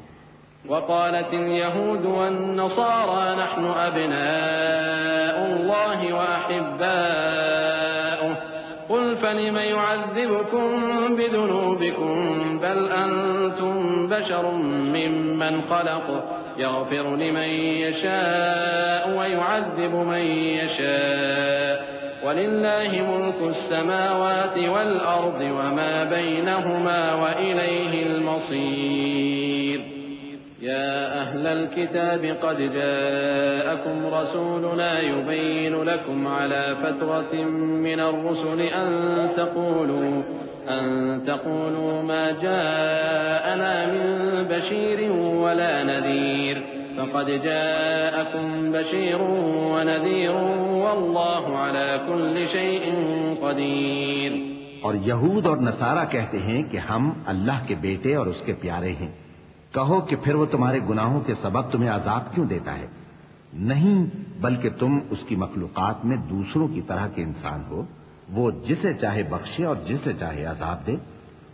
Speaker 1: وقالت اليهود والنصارى نحن أبناء الله وأحباؤه قل فلم يعذبكم بذنوبكم بل أنتم بشر ممن خلق يغفر لمن يشاء ويعذب من يشاء ولله ملك السماوات والأرض وما بينهما وإليه المصير۔ يا أهل الكتاب قد جاءكم رسولنا يبين لكم على فترة من الرسل أن تقولوا ما جاءنا من بشير ولا نذير فقد جاءكم بشير ونذير والله على كل شيء قدير۔
Speaker 2: اور یہود اور نصارہ کہتے ہیں کہ ہم اللہ کے بیٹے اور اس کے پیارے ہیں۔ کہو کہ پھر وہ تمہارے گناہوں کے سبب تمہیں عذاب کیوں دیتا ہے؟ نہیں، بلکہ تم اس کی مخلوقات میں دوسروں کی طرح کے انسان ہو، وہ جسے چاہے بخشے اور جسے چاہے عذاب دے۔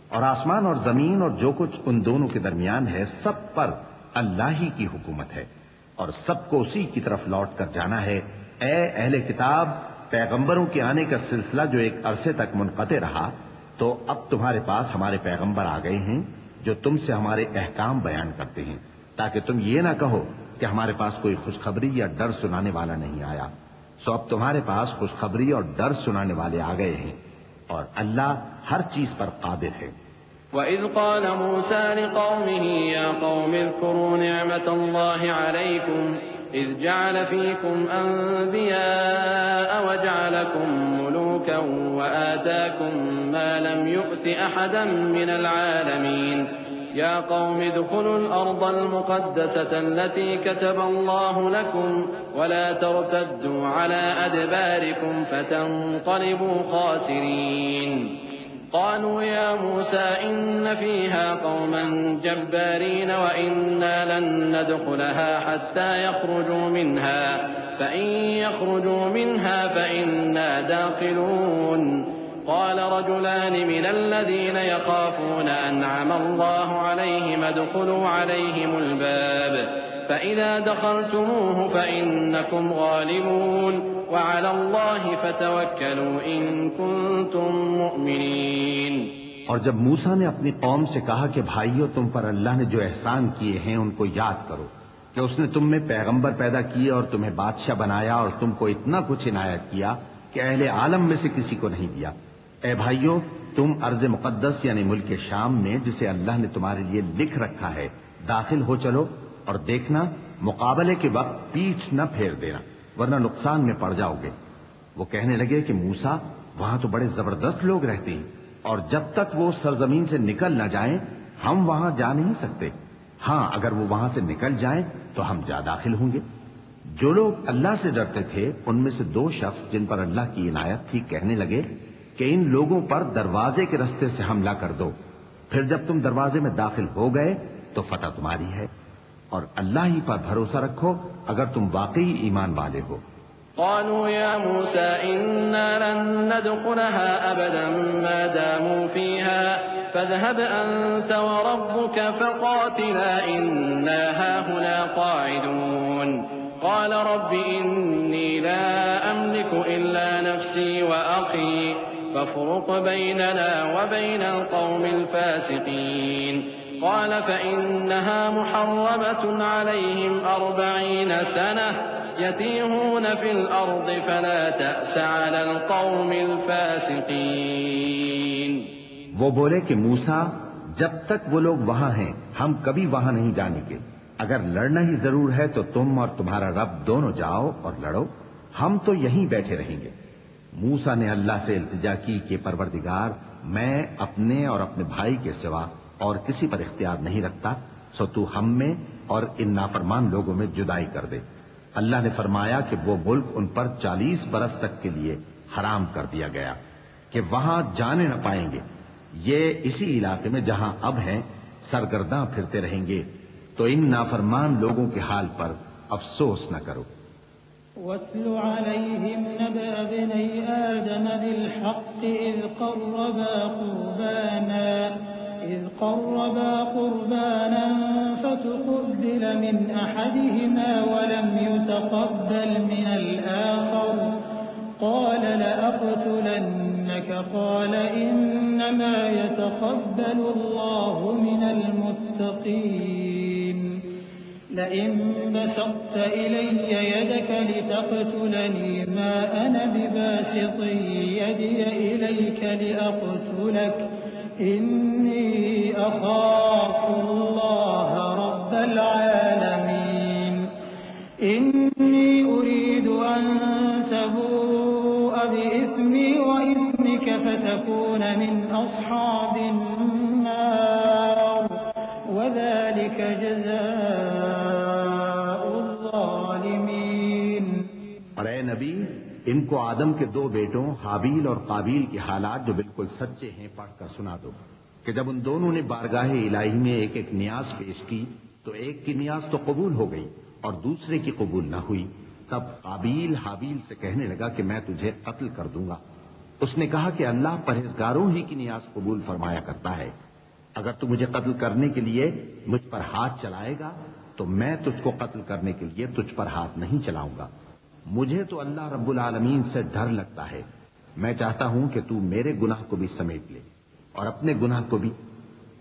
Speaker 2: اور آسمان اور زمین اور جو کچھ ان دونوں کے درمیان ہے سب پر اللہ ہی کی حکومت ہے اور سب کو اسی کی طرف لوٹ کر جانا ہے۔ اے اہل کتاب، پیغمبروں کے آنے کا سلسلہ جو ایک عرصے تک منقطع رہا تو اب تمہارے پاس ہمارے پیغمبر آ گئے ہیں جو تم سے ہمارے احکام بیان کرتے ہیں تاکہ تم یہ نہ کہو کہ ہمارے پاس کوئی خوشخبری یا ڈر سنانے والا نہیں آیا۔ سو اب تمہارے پاس خوشخبری اور ڈر سنانے والے آ گئے ہیں اور اللہ ہر چیز پر قادر ہے۔
Speaker 1: وَإِذْ قَالَ مُوسَى لِقَوْمِهِ يَا قَوْمِ اذْكُرُوا نِعْمَةَ اللَّهِ عَلَيْكُمْ إِذْ جَعَلَ فِيكُمْ أَنْبِيَاءَ وَجَعَلَكُمْ مُلُوكًا وَآتَاكُمْ مَا لَمْ يُؤْتِ أَحَدًا مِنَ الْعَالَمِينَ يَا قَوْمِ ادْخُلُوا الْأَرْضَ الْمُقَدَّسَةَ الَّتِي كَتَبَ اللَّهُ لَكُمْ وَلَا تَرْتَدُّوا عَلَى أَدْبَارِكُمْ فَتَنقَلِبُوا خَاسِرِينَ۔ قالوا يا موسى إن فيها قوما جبارين وإنا لن ندخلها حتى يخرجوا منها فإن يخرجوا منها فإنا داخلون۔ قال رجلان من الذين يخافون أنعم الله عليهم ادخلوا عليهم الباب فإذا دخلتموه فإنكم غالبون وعلى الله فتوكلوا إن كنتم مؤمنين۔
Speaker 2: اور جب موسیٰ نے اپنی قوم سے کہا کہ بھائیو، تم پر اللہ نے جو احسان کیے ہیں ان کو یاد کرو کہ اس نے تم میں پیغمبر پیدا کیے اور تمہیں بادشاہ بنایا اور تم کو اتنا کچھ عنایت کیا کہ اہل عالم میں سے کسی کو نہیں دیا۔ اے بھائیو، تم ارض مقدس یعنی ملک شام میں جسے اللہ نے تمہارے لیے لکھ رکھا ہے داخل ہو چلو، اور دیکھنا مقابلے کے وقت پیٹھ نہ پھیر دینا ورنہ نقصان میں پڑ جاؤ گے۔ وہ کہنے لگے کہ موسیٰ، وہاں تو بڑے زبردست لوگ رہتے ہیں اور جب تک وہ سرزمین سے نکل نہ جائیں ہم وہاں جا نہیں سکتے۔ ہاں، اگر وہ وہاں سے نکل جائیں تو ہم جا داخل ہوں گے۔ جو لوگ اللہ سے ڈرتے تھے ان میں سے دو شخص جن پر اللہ کی عنایت تھی کہنے لگے کہ ان لوگوں پر دروازے کے رستے سے حملہ کر دو، پھر جب تم دروازے میں داخل ہو گئے تو فتح تمہاری ہے، اور اللہ ہی پر بھروسہ رکھو اگر تم واقعی ایمان والے ہو۔
Speaker 1: قالوا يا موسى إنا لن ندخلها أبدا ما داموا فيها فاذهب أنت وربك فقاتلا إنا هاهنا قاعدون قال رب إني لا أملك إلا نفسي وأخي فافرق بيننا وبين القوم الفاسقين قال فإنها محرمة عليهم 40 سنة يتيهون في الأرض فلا تأس على القوم الفاسقين.
Speaker 2: وہ بولے کہ موسیٰ جب تک وہ لوگ وہاں ہیں ہم کبھی وہاں نہیں جانے گے. اگر لڑنا ہی ضرور ہے تو تم اور تمہارا رب دونوں جاؤ اور لڑو، ہم تو یہیں بیٹھے رہیں گے. موسیٰ نے اللہ سے التجا کی کہ پروردگار میں اپنے اور اپنے بھائی کے سوا اور کسی پر اختیار نہیں رکھتا، سو تو ہم میں اور ان نافرمان لوگوں میں جدائی کر دے. اللہ نے فرمایا کہ وہ ملک ان پر 40 برس تک کے لیے حرام کر دیا گیا کہ وہاں جانے نہ پائیں گے. یہ اسی علاقے میں جہاں اب ہیں سرگرداں پھرتے رہیں گے، تو ان نافرمان لوگوں کے حال پر افسوس نہ کرو.
Speaker 3: وَاتْلُ عَلَيْهِمْ نَبَأَ ابْنَيْ آدَمَ بِالْحَقِّ إِذْ قَرَّبَا قُرْبَانًا فتقبل من أحدهما ولم يتقبل من الآخر قال لأقتلنك قال إنما يتقبل الله من المتقين لئن بسطت إلي يدك لتقتلني ما أنا بباسط يدي إليك لأقتلك إني أخاف الله رب العالمين إني أريد أن تبوء بإثمي وإثمك فتكون من أصحاب النار وذلك جزاء الظالمين.
Speaker 2: اور اے نبی ان کو آدم کے 2 بیٹوں حابیل اور قابیل کے حالات جو بالکل سچے ہیں پڑھ کر سنا دو کہ جب ان دونوں نے بارگاہ الہی میں ایک ایک نیاز پیش کی تو ایک کی نیاز تو قبول ہو گئی اور دوسرے کی قبول نہ ہوئی. تب قابیل حابیل سے کہنے لگا کہ میں تجھے قتل کر دوں گا. اس نے کہا کہ اللہ پرہیزگاروں ہی کی نیاز قبول فرمایا کرتا ہے. اگر تو مجھے قتل کرنے کے لیے مجھ پر ہاتھ چلائے گا تو میں تجھ کو قتل کرنے کے لیے تجھ پر ہاتھ نہیں چلاؤں گا. مجھے تو اللہ رب العالمین سے ڈر لگتا ہے. میں چاہتا ہوں کہ تو میرے گناہ کو بھی سمیٹ لے اور اپنے گناہ کو بھی،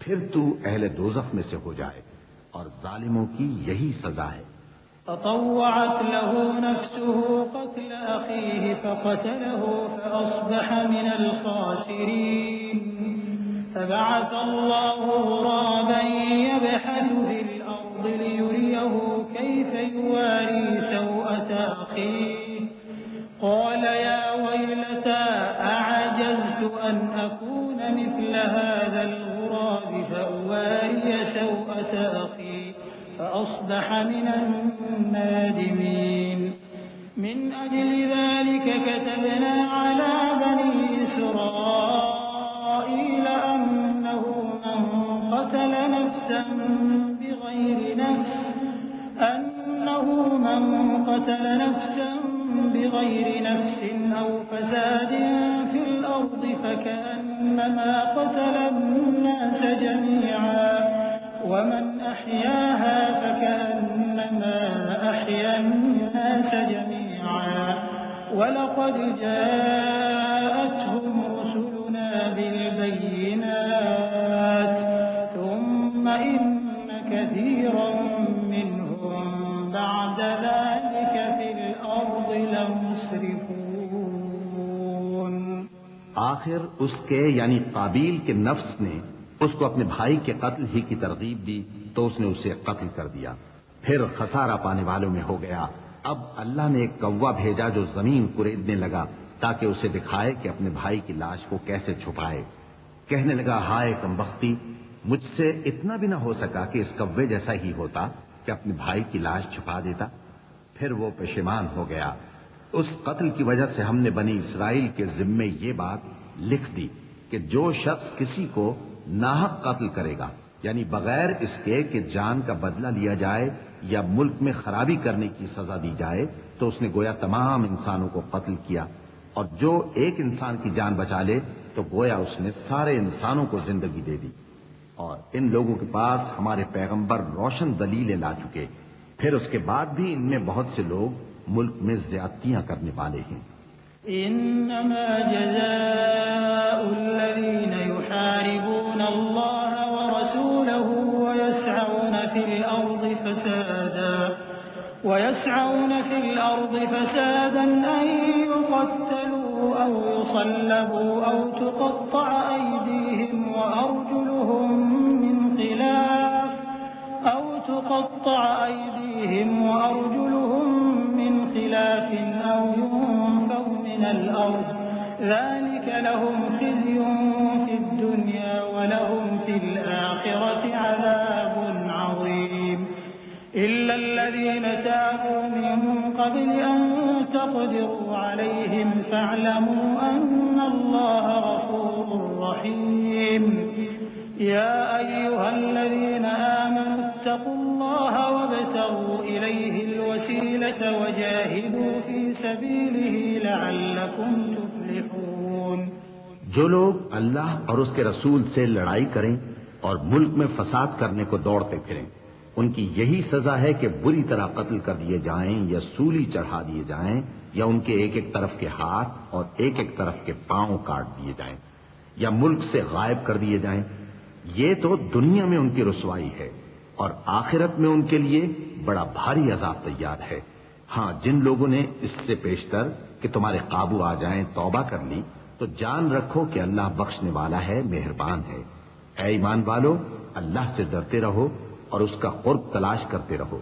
Speaker 2: پھر تو اہل دوزخ میں سے ہو جائے، اور ظالموں کی یہی سزا ہے.
Speaker 3: فطوعت له نفسه قتل أخيه فقتله فأصبح من الخاسرين. فبعث الله غرابا يبحث في الأرض ليريه كيف يواري سوءة أخيه قال يا ويلتى أعجزت أن أكون مثل هذا الغراب فأواري سوءة أخي فأصبح من النادمين. من أجل ذلك كتبنا على بني إسرائيل أنه من قتل نفسا بغير نفس أو فساد في الأرض فكأنما قتل الناس جميعا ومن أحياها فكأنما أحيا الناس جميعا ولقد جاءتهم رسلنا بالبينات ثم إن كثيرا منهم بعد ذلك في الأرض لمسرفون.
Speaker 2: آخر اس کے یعنی قابیل کے نفس نے اس کو اپنے بھائی کے قتل ہی کی ترغیب دی تو اس نے اسے قتل کر دیا، پھر خسارہ پانے والوں میں ہو گیا. اب اللہ نے ایک کوا بھیجا جو زمین کریدنے لگا تاکہ اسے دکھائے کہ اپنے بھائی کی لاش کو کیسے چھپائے. کہنے لگا ہائے کمبختی، مجھ سے اتنا بھی نہ ہو سکا کہ اس کوے جیسا ہی ہوتا کہ اپنے بھائی کی لاش چھپا دیتا. پھر وہ پشیمان ہو گیا. اس قتل کی وجہ سے ہم نے بنی اسرائیل کے ذمے یہ بات لکھ دی کہ جو شخص کسی کو ناحق قتل کرے گا، یعنی بغیر اس کے کہ جان کا بدلہ لیا جائے یا ملک میں خرابی کرنے کی سزا دی جائے، تو اس نے گویا تمام انسانوں کو قتل کیا، اور جو ایک انسان کی جان بچا لے تو گویا اس نے سارے انسانوں کو زندگی دے دی۔ اور ان لوگوں کے پاس ہمارے پیغمبر روشن دلیلیں لا چکے، پھر اس کے بعد بھی ان میں بہت سے لوگ ملک میں زیادتیاں کرنے والے ہیں۔
Speaker 3: إنما جزاء الذين يحاربون الله ورسوله ويسعون في الأرض فسادا أن يقتلوا أو يصلبوا أو تقطع أيديهم وأرجلهم من خلاف أو ينفوا من الأرض ذلك لهم خزي في الدنيا ولهم في الآخرة عذاب عظيم إلا الذين تابوا من قبل أن تقدروا عليهم فاعلموا أن الله غفور رحيم يا أيها الذين آمنوا اتقوا الله وابتغوا إليه الوسيلة وجاهدوا في سبيله لعلكم تفلحون۔
Speaker 2: جو لوگ اللہ اور اس کے رسول سے لڑائی کریں اور ملک میں فساد کرنے کو دوڑتے پھریں، ان کی یہی سزا ہے کہ بری طرح قتل کر دیے جائیں یا سولی چڑھا دیے جائیں یا ان کے ایک ایک طرف کے ہاتھ اور ایک ایک طرف کے پاؤں کاٹ دیے جائیں یا ملک سے غائب کر دیے جائیں۔ یہ تو دنیا میں ان کی رسوائی ہے اور آخرت میں ان کے لیے بڑا بھاری عذاب تیار ہے۔ ہاں، جن لوگوں نے اس سے پیشتر کہ تمہارے قابو آ جائیں توبہ کر لی تو جان رکھو کہ اللہ بخشنے والا ہے، مہربان ہے۔ اے ایمان والو، اللہ سے ڈرتے رہو اور اس کا قرب تلاش کرتے رہو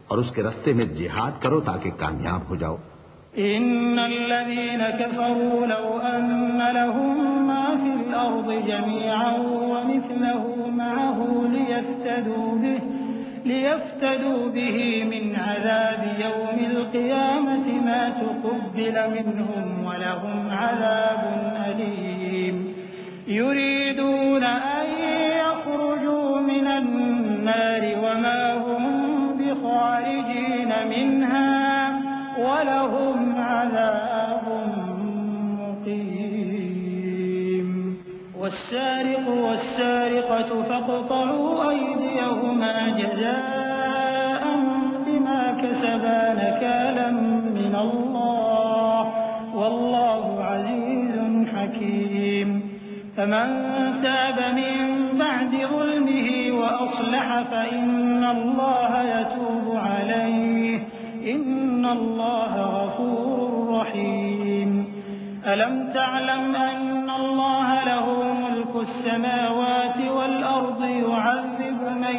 Speaker 2: اور اس کے رستے میں جہاد کرو تاکہ کامیاب ہو جاؤ۔
Speaker 3: إن الذين كفروا لو أن لهم ما في الأرض جميعا ومثله معه ليفتدوا به من عذاب يوم القيامة ما تقبل منهم ولهم عذاب أليم يريدون أن يخرجوا من النار وما هم بخارجين منها ولهم عذاب مقيم والسارق والسارقة فاقطعوا أيديهما جزاء بما كسبا نكالا من الله والله عزيز حكيم فمن تاب من بعد ظلمه وأصلح فإن الله يتوب عليه إن الله غفور رحيم ألم تعلم أن الله له ملك السماوات والأرض يعذب من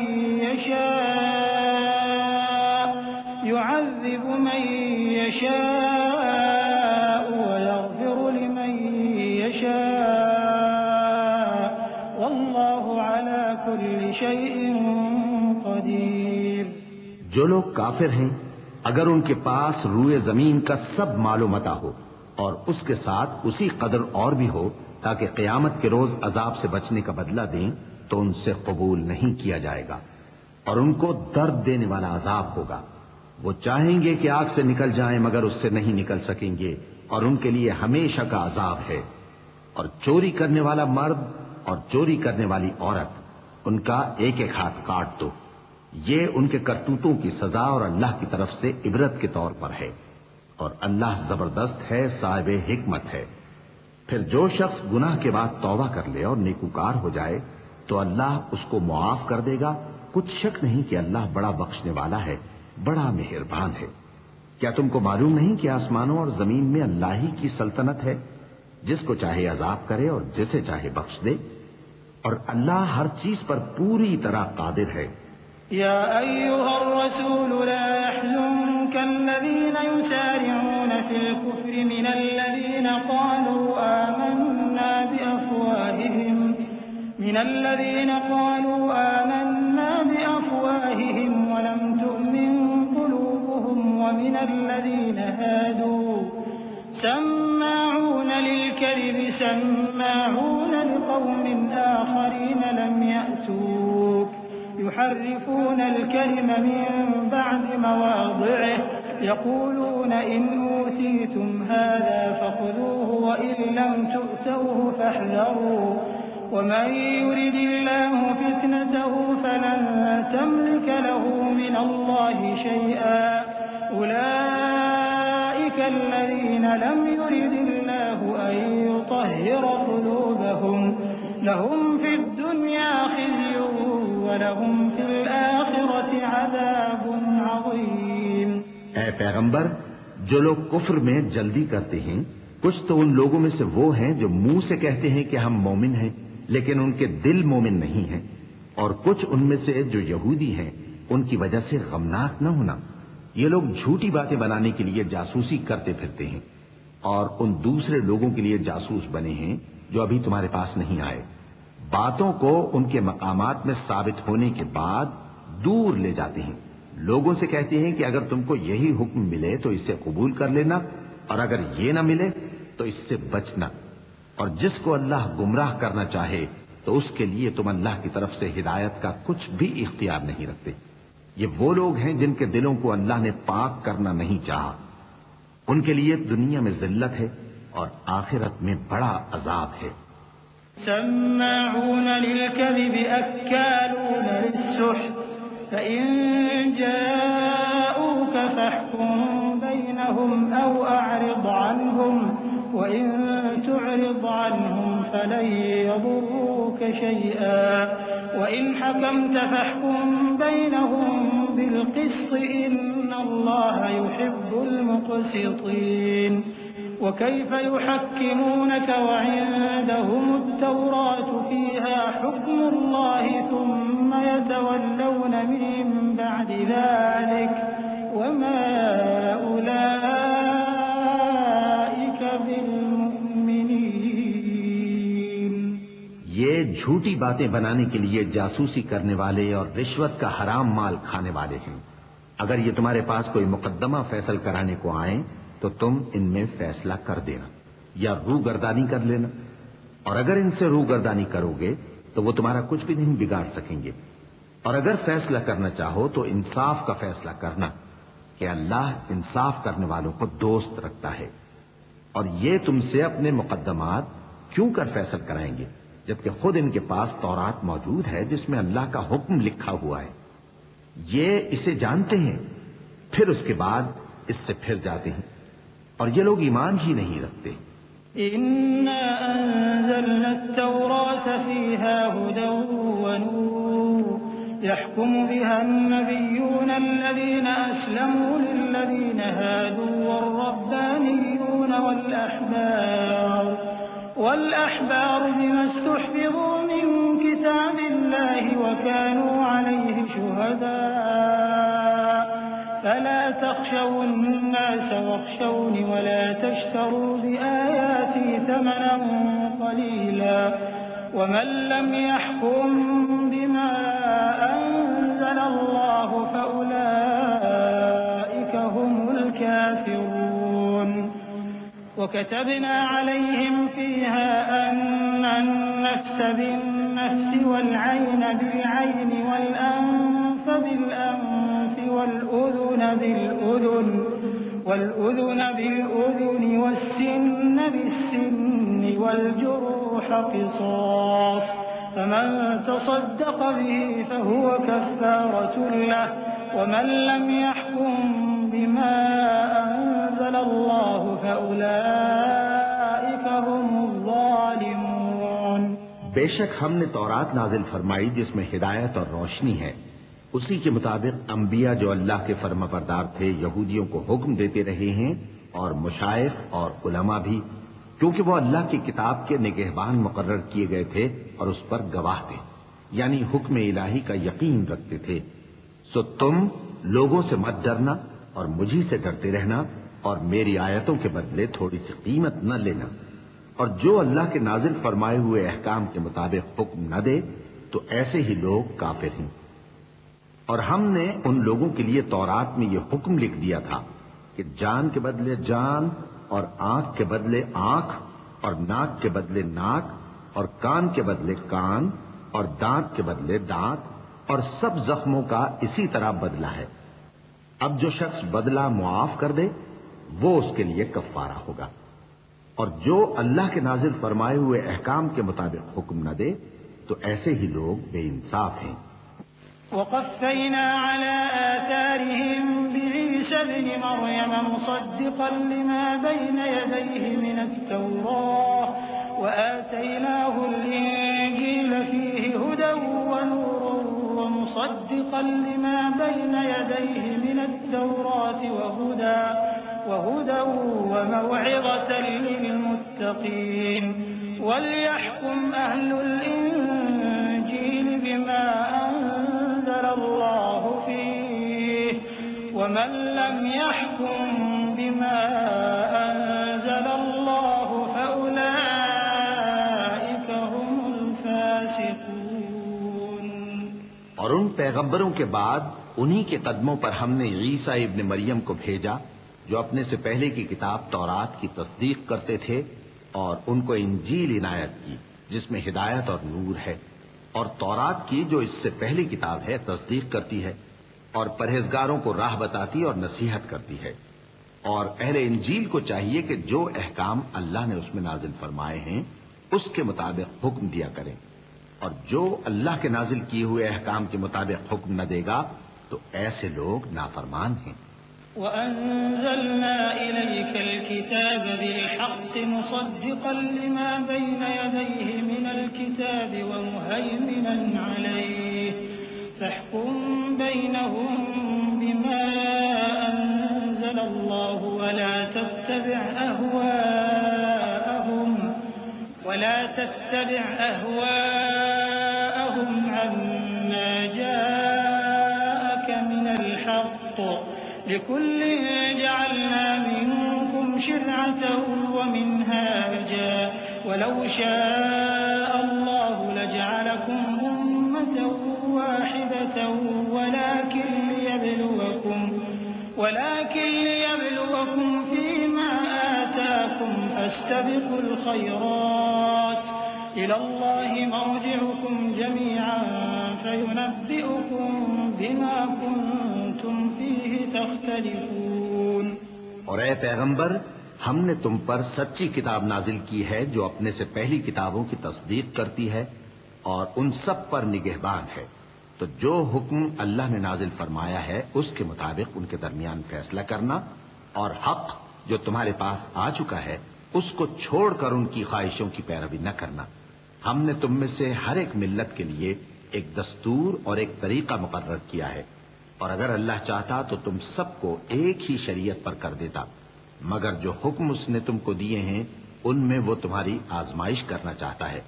Speaker 3: يشاء ويغفر لمن يشاء والله على كل شيء قدير۔
Speaker 2: جو لوگ کافر ہیں اگر ان کے پاس روئے زمین کا سب مال و متاع ہو اور اس کے ساتھ اسی قدر اور بھی ہو تاکہ قیامت کے روز عذاب سے بچنے کا بدلہ دیں تو ان سے قبول نہیں کیا جائے گا اور ان کو درد دینے والا عذاب ہوگا۔ وہ چاہیں گے کہ آگ سے نکل جائیں مگر اس سے نہیں نکل سکیں گے اور ان کے لیے ہمیشہ کا عذاب ہے۔ اور چوری کرنے والا مرد اور چوری کرنے والی عورت ان کا ایک ایک ہاتھ کاٹ دو، یہ ان کے کرتوتوں کی سزا اور اللہ کی طرف سے عبرت کے طور پر ہے، اور اللہ زبردست ہے، صاحب حکمت ہے۔ پھر جو شخص گناہ کے بعد توبہ کر لے اور نیکوکار ہو جائے تو اللہ اس کو معاف کر دے گا، کچھ شک نہیں کہ اللہ بڑا بخشنے والا ہے، بڑا مہربان ہے۔ کیا تم کو معلوم نہیں کہ آسمانوں اور زمین میں اللہ ہی کی سلطنت ہے، جس کو چاہے عذاب کرے اور جسے چاہے بخش دے، اور اللہ ہر چیز پر پوری طرح قادر ہے۔
Speaker 3: يا أيها الرسول لا يحزنك الذين يسارعون في الكفر من الذين قالوا آمنا بأفواههم ولم تؤمن قلوبهم ومن الذين هادوا سماعون للكذب سماعون لقوم آخرين لم يأتوك يحرفون الكلم من بعد مواضعه يقولون وتقولون إن أوتيتم هذا فخذوه وإن لم تؤتوه فاحذروا ومن يرد الله فتنته فلن تملك له من الله شيئا أولئك الذين لم يرد الله أن يطهر قلوبهم لهم في الدنيا خزي ولهم في الآخرة عذاب عظيم۔
Speaker 2: اے پیغمبر، جو لوگ کفر میں جلدی کرتے ہیں کچھ تو ان لوگوں میں سے وہ ہیں جو منہ سے کہتے ہیں کہ ہم مومن ہیں لیکن ان کے دل مومن نہیں ہیں، اور کچھ ان میں سے جو یہودی ہیں ان کی وجہ سے غمناک نہ ہونا۔ یہ لوگ جھوٹی باتیں بنانے کے لیے جاسوسی کرتے پھرتے ہیں اور ان دوسرے لوگوں کے لیے جاسوس بنے ہیں جو ابھی تمہارے پاس نہیں آئے۔ باتوں کو ان کے مقامات میں ثابت ہونے کے بعد دور لے جاتے ہیں، لوگوں سے کہتے ہیں کہ اگر تم کو یہی حکم ملے تو اسے قبول کر لینا، اور اگر یہ نہ ملے تو اس سے بچنا، اور جس کو اللہ گمراہ کرنا چاہے تو اس کے لیے تم اللہ کی طرف سے ہدایت کا کچھ بھی اختیار نہیں رکھتے۔ یہ وہ لوگ ہیں جن کے دلوں کو اللہ نے پاک کرنا نہیں چاہا، ان کے لیے دنیا میں ذلت ہے اور آخرت میں بڑا عذاب ہے۔
Speaker 3: سماعون للكذب أكالون للسحت فإن جاءوك فاحكم بينهم أو أعرض عنهم وإن تعرض عنهم فلن يضروك شيئا وإن حكمت فاحكم بينهم بالقسط إن الله يحب المقسطين۔ وكيف يحكمونك وعندهم التوراة فيها حكم الله ثم يتولون من بعد ذلك وما أولئك بالمؤمنين۔
Speaker 2: یہ جھوٹی باتیں بنانے کے لیے جاسوسی کرنے والے اور رشوت کا حرام مال کھانے والے ہیں۔ اگر یہ تمہارے پاس کوئی مقدمہ فیصل کرانے کو آئیں تو تم ان میں فیصلہ کر دینا یا روگردانی کر لینا، اور اگر ان سے روگردانی کرو گے تو وہ تمہارا کچھ بھی نہیں بگاڑ سکیں گے، اور اگر فیصلہ کرنا چاہو تو انصاف کا فیصلہ کرنا کہ اللہ انصاف کرنے والوں کو دوست رکھتا ہے۔ اور یہ تم سے اپنے مقدمات کیوں کر فیصل کرائیں گے جبکہ خود ان کے پاس تورات موجود ہے جس میں اللہ کا حکم لکھا ہوا ہے۔ یہ اسے جانتے ہیں پھر اس کے بعد اس سے پھر جاتے ہیں، اور یہ لوگ ایمان ہی نہیں رکھتے۔
Speaker 3: إنا أنزلنا التوراة فيها هدى ونور يحكم بها النبيون الذين أسلموا للذين هادوا والربانيون والأحبار بما استحفظوا من كتاب الله وكانوا عليه شهداء فلا تخشوا الناس واخشوني ولا تشتروا بآياتي ثمنا قليلا ومن لم يحكم بما أنزل الله فأولئك هم الكافرون۔ وكتبنا عليهم فيها أن النفس بالنفس والعين بالعين والأنف بالأنف والأذن بالأذن والسن بالسن والجروح قصاص فمن تصدق به فهو كفارة له ومن لم يحكم بما أنزل الله فأولئك هم الظالمون۔
Speaker 2: بے شک ہم نے تورات نازل فرمائی جس میں ہدایت اور روشنی ہے، اسی کے مطابق انبیاء جو اللہ کے فرما بردار تھے یہودیوں کو حکم دیتے رہے ہیں، اور مشائخ اور علماء بھی، کیونکہ وہ اللہ کی کتاب کے نگہبان مقرر کیے گئے تھے اور اس پر گواہ تھے، یعنی حکم الہی کا یقین رکھتے تھے۔ سو تم لوگوں سے مت ڈرنا اور مجھی سے ڈرتے رہنا، اور میری آیتوں کے بدلے تھوڑی سی قیمت نہ لینا، اور جو اللہ کے نازل فرمائے ہوئے احکام کے مطابق حکم نہ دے تو ایسے ہی لوگ کافر ہیں۔ اور ہم نے ان لوگوں کے لیے تورات میں یہ حکم لکھ دیا تھا کہ جان کے بدلے جان، اور آنکھ کے بدلے آنکھ، اور ناک کے بدلے ناک، اور کان کے بدلے کان، اور دانت کے بدلے دانت، اور سب زخموں کا اسی طرح بدلہ ہے۔ اب جو شخص بدلہ معاف کر دے وہ اس کے لیے کفارہ ہوگا، اور جو اللہ کے نازل فرمائے ہوئے احکام کے مطابق حکم نہ دے تو ایسے ہی لوگ بے انصاف ہیں۔
Speaker 3: وقفينا على آثارهم بعيسى ابن مريم مصدقا لما بين يديه من التوراة وآتيناه الإنجيل فيه هدى ونور ومصدقا لما بين يديه من التوراة وهدى وموعظة للمتقين وليحكم أهل الإنجيل بما أنزل الله فيه ومن لم يحكم بما أنزل الله فأولئك هم الفاسقون۔
Speaker 2: اور ان پیغمبروں کے بعد انہی کے قدموں پر ہم نے عیسیٰ ابن مریم کو بھیجا جو اپنے سے پہلے کی کتاب تورات کی تصدیق کرتے تھے، اور ان کو انجیل عنایت کی جس میں ہدایت اور نور ہے، اور تورات کی جو اس سے پہلی کتاب ہے تصدیق کرتی ہے اور پرہیزگاروں کو راہ بتاتی اور نصیحت کرتی ہے۔ اور اہل انجیل کو چاہیے کہ جو احکام اللہ نے اس میں نازل فرمائے ہیں اس کے مطابق حکم دیا کریں، اور جو اللہ کے نازل کیے ہوئے احکام کے مطابق حکم نہ دے گا تو ایسے لوگ نافرمان ہیں۔
Speaker 3: وأنزلنا إليك الكتاب بالحق مصدقا لما بين يديه من الكتاب ومهيمنا عليه فاحكم بينهم بما أنزل الله ولا تتبع أهواءهم عما جاءك من الحق لكل جعلنا منكم شرعة ومنهاجا ولو شاء الله لجعلكم أمة واحدة ولكن ليبلوكم فيما آتاكم فاستبقوا الخيرات إلى الله مرجعكم جميعا فينبئكم بما كنتم فيه تختلفون۔
Speaker 2: اور اے پیغمبر، ہم نے تم پر سچی کتاب نازل کی ہے جو اپنے سے پہلی کتابوں کی تصدیق کرتی ہے اور ان سب پر نگہبان ہے، تو جو حکم اللہ نے نازل فرمایا ہے اس کے مطابق ان کے درمیان فیصلہ کرنا، اور حق جو تمہارے پاس آ چکا ہے اس کو چھوڑ کر ان کی خواہشوں کی پیروی نہ کرنا۔ ہم نے تم میں سے ہر ایک ملت کے لیے ایک دستور اور ایک طریقہ مقرر کیا ہے، اور اگر اللہ چاہتا تو تم سب کو ایک ہی شریعت پر کر دیتا، مگر جو حکم اس نے تم کو دیے ہیں ان میں وہ تمہاری آزمائش کرنا چاہتا ہے۔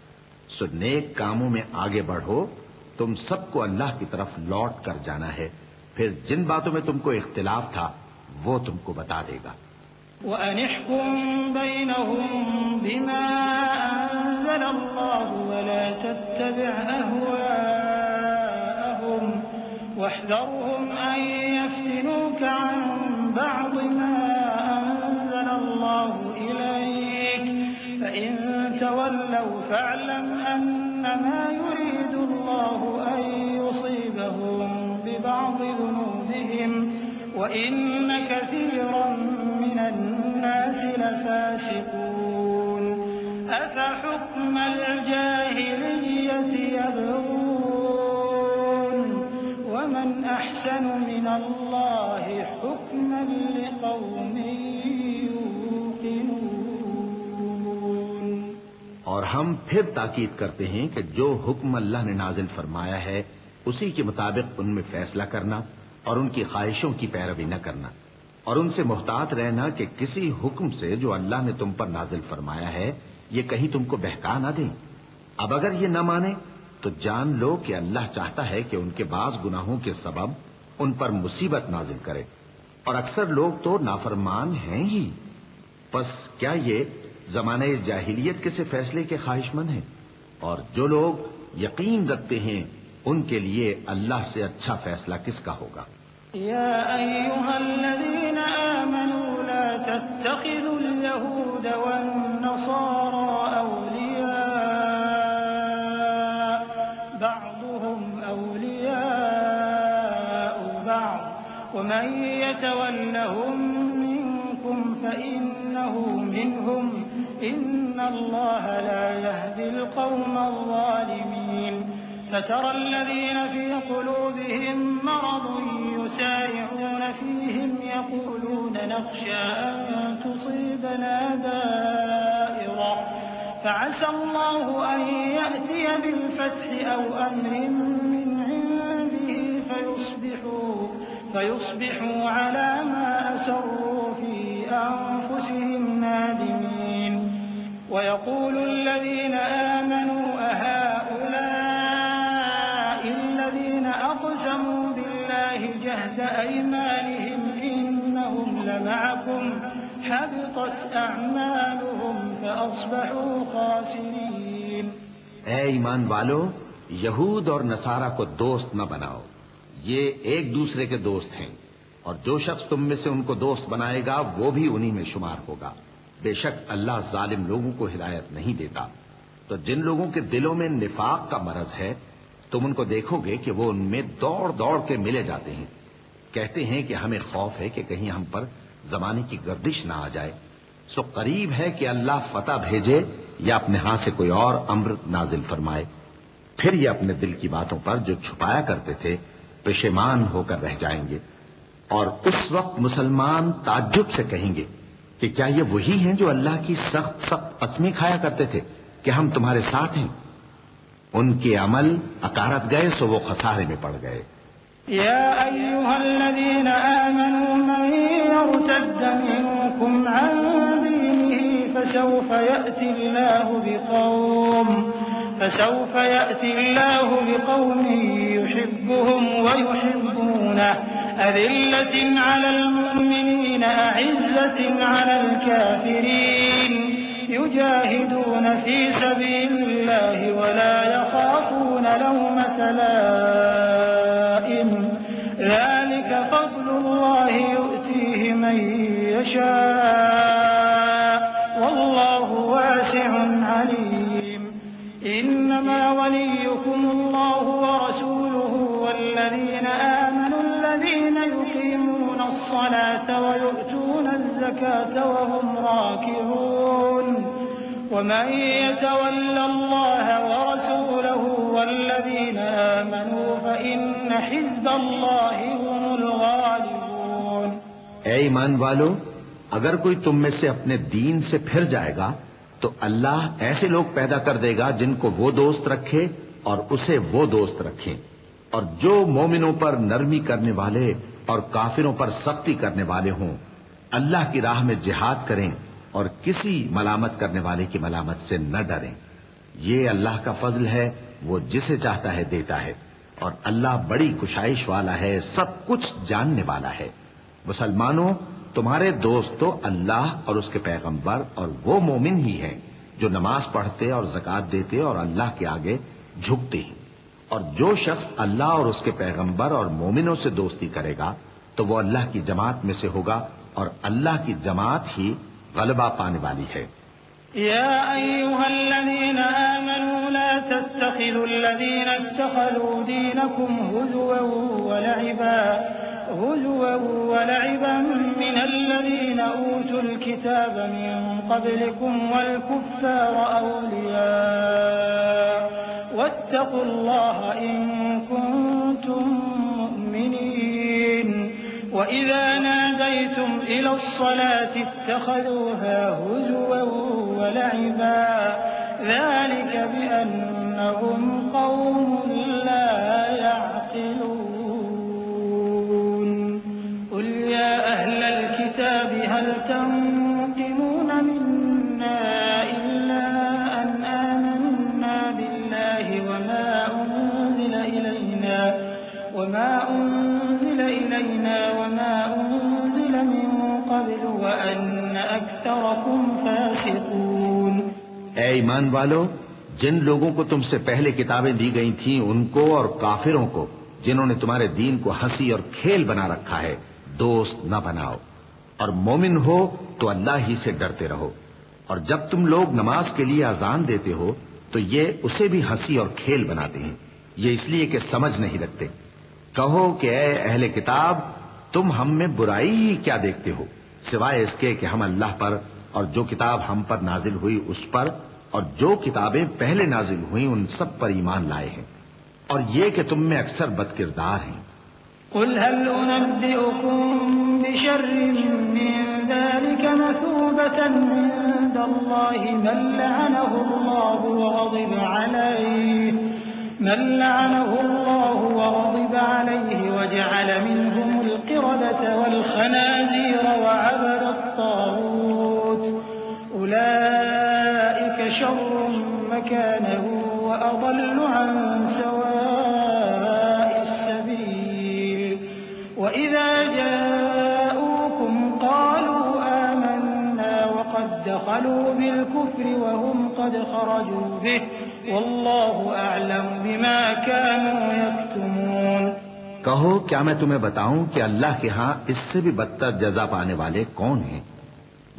Speaker 2: سو نیک کاموں میں آگے بڑھو، تم سب کو اللہ کی طرف لوٹ کر جانا ہے، پھر جن باتوں میں تم کو اختلاف تھا وہ تم کو بتا دے گا۔
Speaker 3: وَأَنِ احْكُم بَيْنَهُم بِمَا أَنزَلَ اللَّهُ وَلَا تَتَّبِعْ أَهْوَاءَهُمْ وَاحْذَرْهُمْ أَن يَفْتِنُوكَ عَن بَعْضِ مَا أَنزَلَ اللَّهُ إِلَيْكَ فَإِن تَوَلَّوْا فَاعْلَمْ أَنَّمَا يُرِيدُ اللَّهُ أَن يُصِيبَهُم بِبَعْضِ ذُنُوبِهِمْ وَإِنَّ كَثِيرًا مِّنَ النَّاسِ لَفَاسِقُونَ۔ أَفَحُكْمَ الْجَاهِلِيَّةِ يَبْغُونَ وَمَنْ أَحْسَنُ مِنَ اللَّهِ حُكْمًا لِقَوْمٍ يُوقِنُونَ۔
Speaker 2: اور ہم پھر تاکید کرتے ہیں کہ جو حکم اللہ نے نازل فرمایا ہے اسی کے مطابق ان میں فیصلہ کرنا اور ان کی خواہشوں کی پیروی نہ کرنا، اور ان سے محتاط رہنا کہ کسی حکم سے جو اللہ نے تم پر نازل فرمایا ہے یہ کہیں تم کو بہکا نہ دیں۔ اب اگر یہ نہ مانے تو جان لو کہ اللہ چاہتا ہے کہ ان کے بعض گناہوں کے سبب ان پر مصیبت نازل کرے، اور اکثر لوگ تو نافرمان ہیں ہی۔ پس کیا یہ زمانہ جاہلیت کے سے فیصلے کے خواہش مند ہیں؟ اور جو لوگ یقین رکھتے ہیں ان کے لیے اللہ سے اچھا فیصلہ کس کا ہوگا؟
Speaker 3: يا أيها الذين آمنوا لا تتخذوا اليهود والنصارى أولياء بعضهم أولياء بعض ومن يتولهم منكم فإنه منهم إن الله لا يهدي القوم الظالمين فترى الذين في قلوبهم مرض يسارعون فيهم يقولون نخشى أن تصيبنا دائرة فعسى الله أن يأتي بالفتح أو أمر من عنده فيصبحوا على ما أسروا في أنفسهم نادمين ويقول الذين آمنوا أهؤلاء الذين أقسموا بالله جهد أيمانهم إنهم لمعكم حبطت أعمالهم فأصبحوا خاسرين.
Speaker 2: اے ایمان والو، یہود اور نصارہ کو دوست نہ بناؤ، یہ ایک دوسرے کے دوست ہیں، اور جو شخص تم میں سے ان کو دوست بنائے گا وہ بھی انہی میں شمار ہوگا۔ بے شک اللہ ظالم لوگوں کو ہدایت نہیں دیتا۔ تو جن لوگوں کے دلوں میں نفاق کا مرض ہے تم ان کو دیکھو گے کہ وہ ان میں دوڑ دوڑ کے ملے جاتے ہیں، کہتے ہیں کہ ہمیں خوف ہے کہ کہیں ہم پر زمانے کی گردش نہ آ جائے، سو قریب ہے کہ اللہ فتح بھیجے یا اپنے ہاں سے کوئی اور امر نازل فرمائے، پھر یہ اپنے دل کی باتوں پر جو چھپایا کرتے تھے پشیمان ہو کر رہ جائیں گے۔ اور اس وقت مسلمان تعجب سے کہیں گے کہ کیا یہ وہی ہیں جو اللہ کی سخت سخت قسمیں کھایا کرتے تھے کہ ہم تمہارے ساتھ ہیں؟ ان کے عمل اکارت گئے سو وہ خسارے میں پڑ گئے۔
Speaker 3: يا أيها الذين آمنوا من يرتد منكم عن دينه فسوف يأتي الله بقوم يحبهم ويحبونه أذلة على المؤمنين أعزة على الكافرين يجاهدون في سبيل الله ولا يخافون لومة لائم ذلك فضل الله يؤتيه من يشاء والله واسع عليم إنما وليكم الله ورسوله والذين آمنوا الذين يقيمون الصلاة ويؤتون الزكاة وهم راكعون ومن يتول الله ورسوله والذين آمنوا فإن حزب الله هم الغالبون۔
Speaker 2: اے ایمان والو، اگر کوئی تم میں سے اپنے دین سے پھر جائے گا تو اللہ ایسے لوگ پیدا کر دے گا جن کو وہ دوست رکھے اور اسے وہ دوست رکھیں، اور جو مومنوں پر نرمی کرنے والے اور کافروں پر سختی کرنے والے ہوں، اللہ کی راہ میں جہاد کریں اور کسی ملامت کرنے والے کی ملامت سے نہ ڈریں۔ یہ اللہ کا فضل ہے، وہ جسے چاہتا ہے دیتا ہے، اور اللہ بڑی کشائش والا ہے، سب کچھ جاننے والا ہے۔ مسلمانوں، تمہارے دوست تو اللہ اور اس کے پیغمبر اور وہ مومن ہی ہیں جو نماز پڑھتے اور زکوٰۃ دیتے اور اللہ کے آگے جھکتے ہیں، اور جو شخص اللہ اور اس کے پیغمبر اور مومنوں سے دوستی کرے گا تو وہ اللہ کی جماعت میں سے ہوگا، اور اللہ کی جماعت ہی غلبہ پانے والی ہے۔
Speaker 3: يا أيها الذين آمنوا لا تتخذوا الذين اتخذوا دينكم هزوا ولعبا من الذين أوتوا الكتاب من قبلكم والكفار أولياء واتقوا الله إن كنتم مؤمنين وإذا ناديتم إلى الصلاة اتخذوها هزوا ولعبا ذلك بأنهم قوم لا يعقلون قل يا أهل الكتاب هل تنقمون منا إلا أن آمنا بالله وما أنزل إلينا وما أنزل من قبل وأن أكثركم فاسقون۔
Speaker 2: اے ایمان والو، جن لوگوں کو تم سے پہلے کتابیں دی گئی تھیں ان کو اور کافروں کو جنہوں نے تمہارے دین کو ہنسی اور کھیل بنا رکھا ہے دوست نہ بناؤ، اور مومن ہو تو اللہ ہی سے ڈرتے رہو، اور جب تم لوگ نماز کے لیے اذان دیتے ہو تو یہ اسے بھی ہنسی اور کھیل بناتے ہیں، یہ اس لیے کہ سمجھ نہیں رکھتے۔ کہو کہ اے اہل کتاب، تم ہم میں برائی ہی کیا دیکھتے ہو؟ سوائے اس کے کہ ہم اللہ پر اور جو کتاب ہم پر نازل ہوئی اس پر اور جو کتابیں پہلے نازل ہوئیں ان سب پر ایمان لائے ہیں، اور یہ کہ تم میں اکثر بد کردار ہیں۔
Speaker 3: قل هل أنبئكم بشر من ذلك مثوبة عند الله من لعنه الله وغضب عليه وجعل منهم القردة والخنازير وعبد الطاغوت أولئك شر مكانا وأضل عن سواء السبيل وإذا جاءوكم قالوا آمنا وقد دخلوا بالكفر وهم قد خرجوا به والله أعلم بما كانوا يكتمون۔
Speaker 2: کہو کیا میں تمہیں بتاؤں کہ اللہ کے ہاں اس سے بھی بدتر جزا پانے والے کون ہیں؟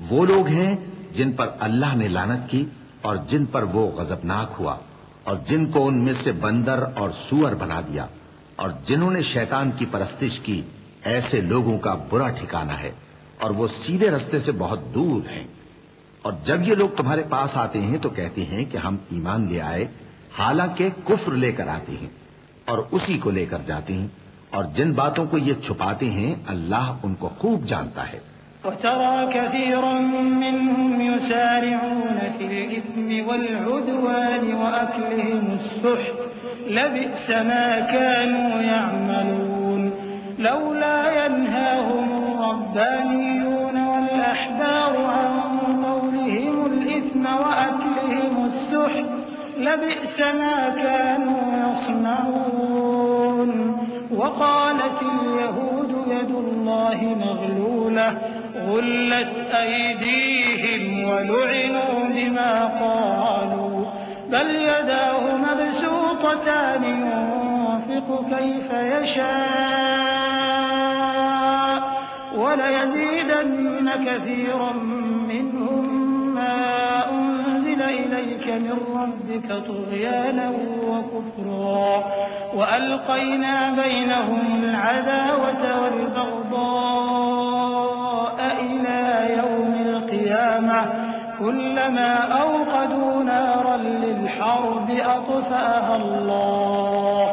Speaker 2: وہ لوگ ہیں جن پر اللہ نے لعنت کی اور جن پر وہ غضبناک ہوا، اور جن کو ان میں سے بندر اور سور بنا دیا، اور جنہوں نے شیطان کی پرستش کی، ایسے لوگوں کا برا ٹھکانہ ہے اور وہ سیدھے رستے سے بہت دور ہیں۔ اور جب یہ لوگ تمہارے پاس آتے ہیں تو کہتے ہیں کہ ہم ایمان لے آئے، حالانکہ کفر لے کر آتے ہیں اور اسی کو لے کر جاتے ہیں، اور جن باتوں کو یہ چھپاتے ہیں اللہ ان کو خوب جانتا ہے۔
Speaker 3: وترى كثيرا منهم يسارعون في الإثم والعدوان وأكلهم السحت لبئس ما كانوا يعملون لولا ينهاهم الربانيون والأحبار عن قولهم الإثم وأكلهم السحت لبئس ما كانوا يصنعون وقالت اليهود يد الله مغلولة غلت أيديهم ولعنوا بما قالوا بل يداه مبسوطتان ينفق كيف يشاء وليزيدن كثيرا منهم ما أنزل إليك من ربك طغيانا وكفرا وألقينا بينهم العداوة والبغضاء إلى يوم القيامة كلما أوقدوا نارا للحرب أطفأها الله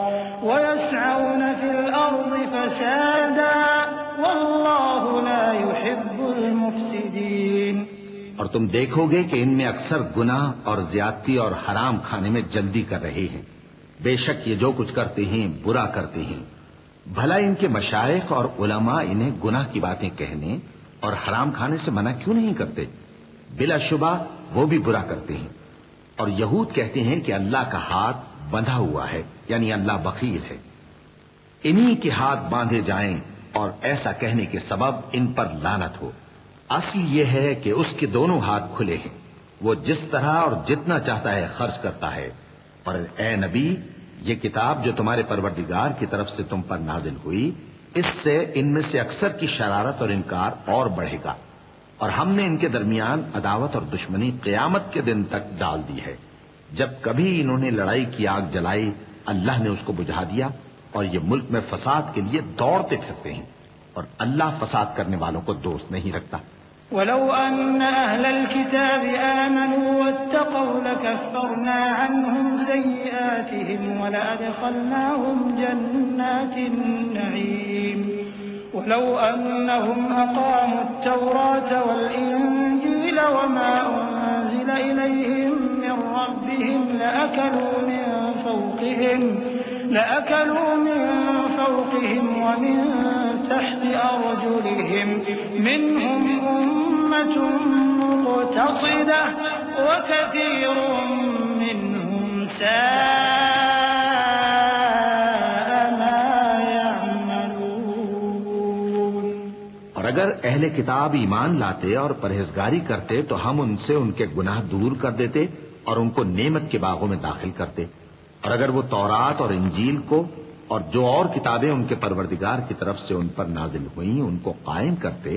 Speaker 3: ويسعون في الأرض فسادا والله لا يحب المفسدين۔
Speaker 2: اور تم دیکھو گے کہ ان میں اکثر گناہ اور زیادتی اور حرام کھانے میں جلدی کر رہے ہیں، بے شک یہ جو کچھ کرتے ہیں برا کرتے ہیں۔ بھلا ان کے مشائخ اور علماء انہیں گناہ کی باتیں کہنے اور حرام کھانے سے منع کیوں نہیں کرتے؟ بلا شبہ وہ بھی برا کرتے ہیں۔ اور یہود کہتے ہیں کہ اللہ کا ہاتھ بندھا ہوا ہے، یعنی اللہ بخیل ہے۔ انہی کے ہاتھ باندھے جائیں اور ایسا کہنے کے سبب ان پر لعنت ہو۔ اصل یہ ہے کہ اس کے دونوں ہاتھ کھلے ہیں، وہ جس طرح اور جتنا چاہتا ہے خرچ کرتا ہے۔ اور اے نبی، یہ کتاب جو تمہارے پروردگار کی طرف سے تم پر نازل ہوئی، اس سے ان میں سے اکثر کی شرارت اور انکار اور بڑھے گا، اور ہم نے ان کے درمیان عداوت اور دشمنی قیامت کے دن تک ڈال دی ہے۔ جب کبھی انہوں نے لڑائی کی آگ جلائی، اللہ نے اس کو بجھا دیا، اور یہ ملک میں فساد کے لیے دوڑتے پھرتے ہیں، اور اللہ فساد کرنے والوں کو دوست نہیں رکھتا۔
Speaker 3: ولو أن أهل الكتاب آمنوا واتقوا لكفرنا عنهم سيئاتهم ولأدخلناهم جنات النعيم ولو أنهم أقاموا التوراة والإنجيل وما أنزل إليهم من ربهم لأكلوا من فوقهم ومن تحت أرجلهم منهم أمة مقتصدة وكثير منهم ساء ما يعملون۔
Speaker 2: اور اگر اہل کتاب ایمان لاتے اور پرہیزگاری کرتے تو ہم ان سے ان کے گناہ دور کر دیتے اور ان کو نعمت کے باغوں میں داخل کرتے۔ اور اگر وہ تورات اور انجیل کو اور جو اور کتابیں ان کے پروردگار کی طرف سے ان پر نازل ہوئیں ان کو قائم کرتے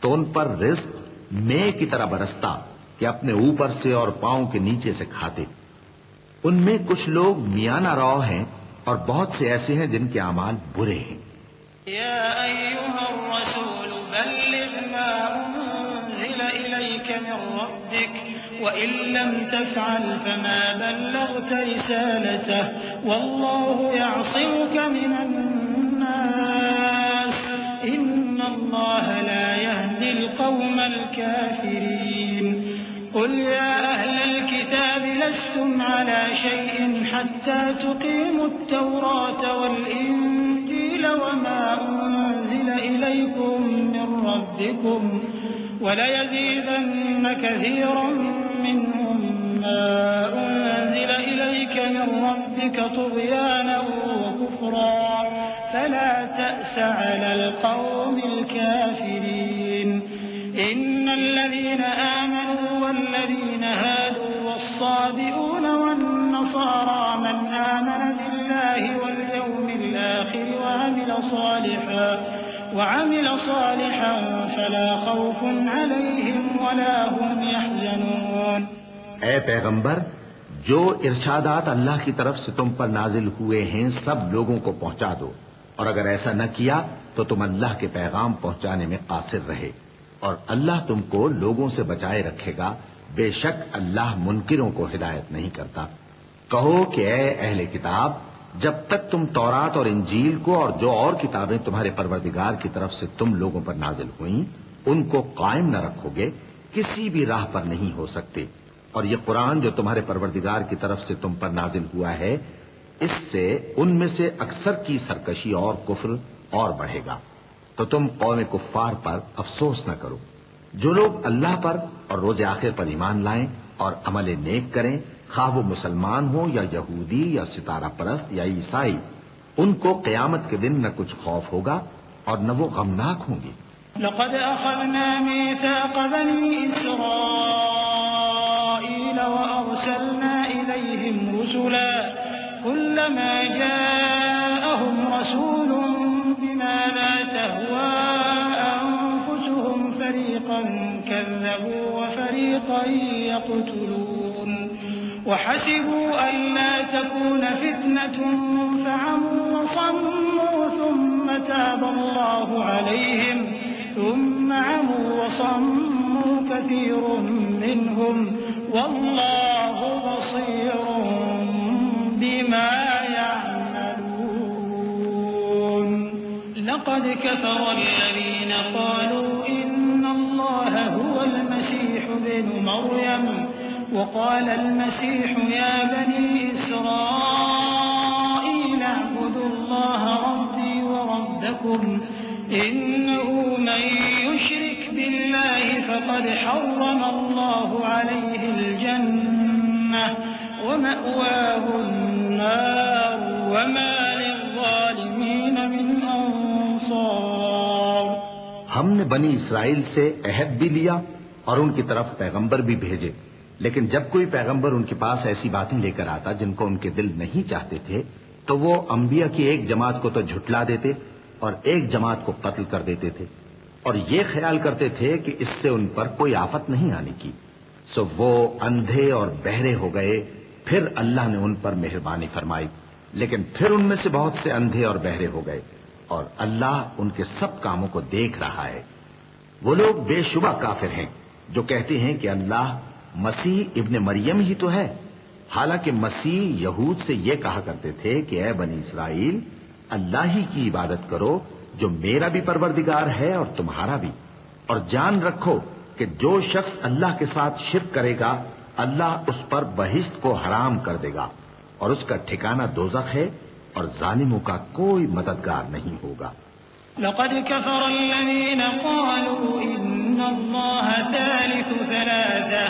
Speaker 2: تو ان پر رزق مے کی طرح برستا کہ اپنے اوپر سے اور پاؤں کے نیچے سے کھاتے۔ ان میں کچھ لوگ میانہ رو ہیں اور بہت سے ایسے ہیں جن کے اعمال برے ہیں۔
Speaker 3: يا أيها الرسول بلغ ما أنزل إليك من ربك وإن لم تفعل فما بلغت رسالته والله يعصمك من الناس إن الله لا يهدي القوم الكافرين قل يا أهل الكتاب لستم على شيء حتى تقيموا التوراة والإنجيل وما أنزل إليكم من ربكم وليزيدن كثيرا منهم ما أنزل إليك من ربك طغيانا وكفرا فلا تأس على القوم الكافرين إن الذين آمنوا والذين هادوا والصابئون والنصارى من آمن بالله واليوم الآخر وعمل صالحا فلا خوف عليهم ولا هم يحزنون.
Speaker 2: اے پیغمبر، جو ارشادات اللہ کی طرف سے تم پر نازل ہوئے ہیں سب لوگوں کو پہنچا دو، اور اگر ایسا نہ کیا تو تم اللہ کے پیغام پہنچانے میں قاصر رہے، اور اللہ تم کو لوگوں سے بچائے رکھے گا، بے شک اللہ منکروں کو ہدایت نہیں کرتا۔ کہو کہ اے اہل کتاب، جب تک تم تورات اور انجیل کو اور جو اور کتابیں تمہارے پروردگار کی طرف سے تم لوگوں پر نازل ہوئیں ان کو قائم نہ رکھو گے، کسی بھی راہ پر نہیں ہو سکتے، اور یہ قرآن جو تمہارے پروردگار کی طرف سے تم پر نازل ہوا ہے، اس سے ان میں سے اکثر کی سرکشی اور کفر اور بڑھے گا، تو تم قوم کفار پر افسوس نہ کرو۔ جو لوگ اللہ پر اور روز آخر پر ایمان لائیں اور عمل نیک کریں، خواہ وہ مسلمان ہوں یا یہودی یا ستارہ پرست یا عیسائی، ان کو قیامت کے دن نہ کچھ خوف ہوگا اور نہ وہ غمناک ہوں گے۔
Speaker 3: لقد أخذنا ميثاق بني إسرائيل وأرسلنا إليهم رسلا كلما جاءهم رسول بما لا تهوى أنفسهم فريقا كذبوا وفريقا يقتلون وحسبوا ألا تكون فتنة فعموا وصموا ثم تاب الله عليهم ثم عموا وصموا كثير منهم والله بصير بما يعملون. لقد كفر الذين قالوا إن الله هو المسيح ابن مريم وقال المسيح يا بني إسرائيل اعبدوا الله ربي وربكم إنه من يشرك بالله فقد حرم الله عليه الجنة ومأواه النار وما للظالمين من أنصار.
Speaker 2: ہم نے بنی اسرائیل سے عہد بھی لیا اور ان کی طرف پیغمبر بھی بھیجے، لیکن جب کوئی پیغمبر ان کے پاس ایسی باتیں لے کر آتا جن کو ان کے دل نہیں چاہتے تھے تو وہ انبیاء کی ایک جماعت کو تو جھٹلا دیتے اور ایک جماعت کو قتل کر دیتے تھے، اور یہ خیال کرتے تھے کہ اس سے ان پر کوئی آفت نہیں آنے کی، سو وہ اندھے اور بہرے ہو گئے۔ پھر اللہ نے ان پر مہربانی فرمائی، لیکن پھر ان میں سے بہت سے اندھے اور بہرے ہو گئے، اور اللہ ان کے سب کاموں کو دیکھ رہا ہے۔ وہ لوگ بے شبہ کافر ہیں جو کہتے ہیں کہ اللہ مسیح ابن مریم ہی تو ہے، حالانکہ مسیح یہود سے یہ کہا کرتے تھے کہ اے بنی اسرائیل، اللہ ہی کی عبادت کرو جو میرا بھی پروردگار ہے اور تمہارا بھی، اور جان رکھو کہ جو شخص اللہ کے ساتھ شرک کرے گا اللہ اس پر بہشت کو حرام کر دے گا، اور اس کا ٹھکانہ دوزخ ہے، اور ظالموں کا کوئی مددگار نہیں ہوگا۔
Speaker 3: لقد كفر الذين قالوا إن الله ثالث ثلاثة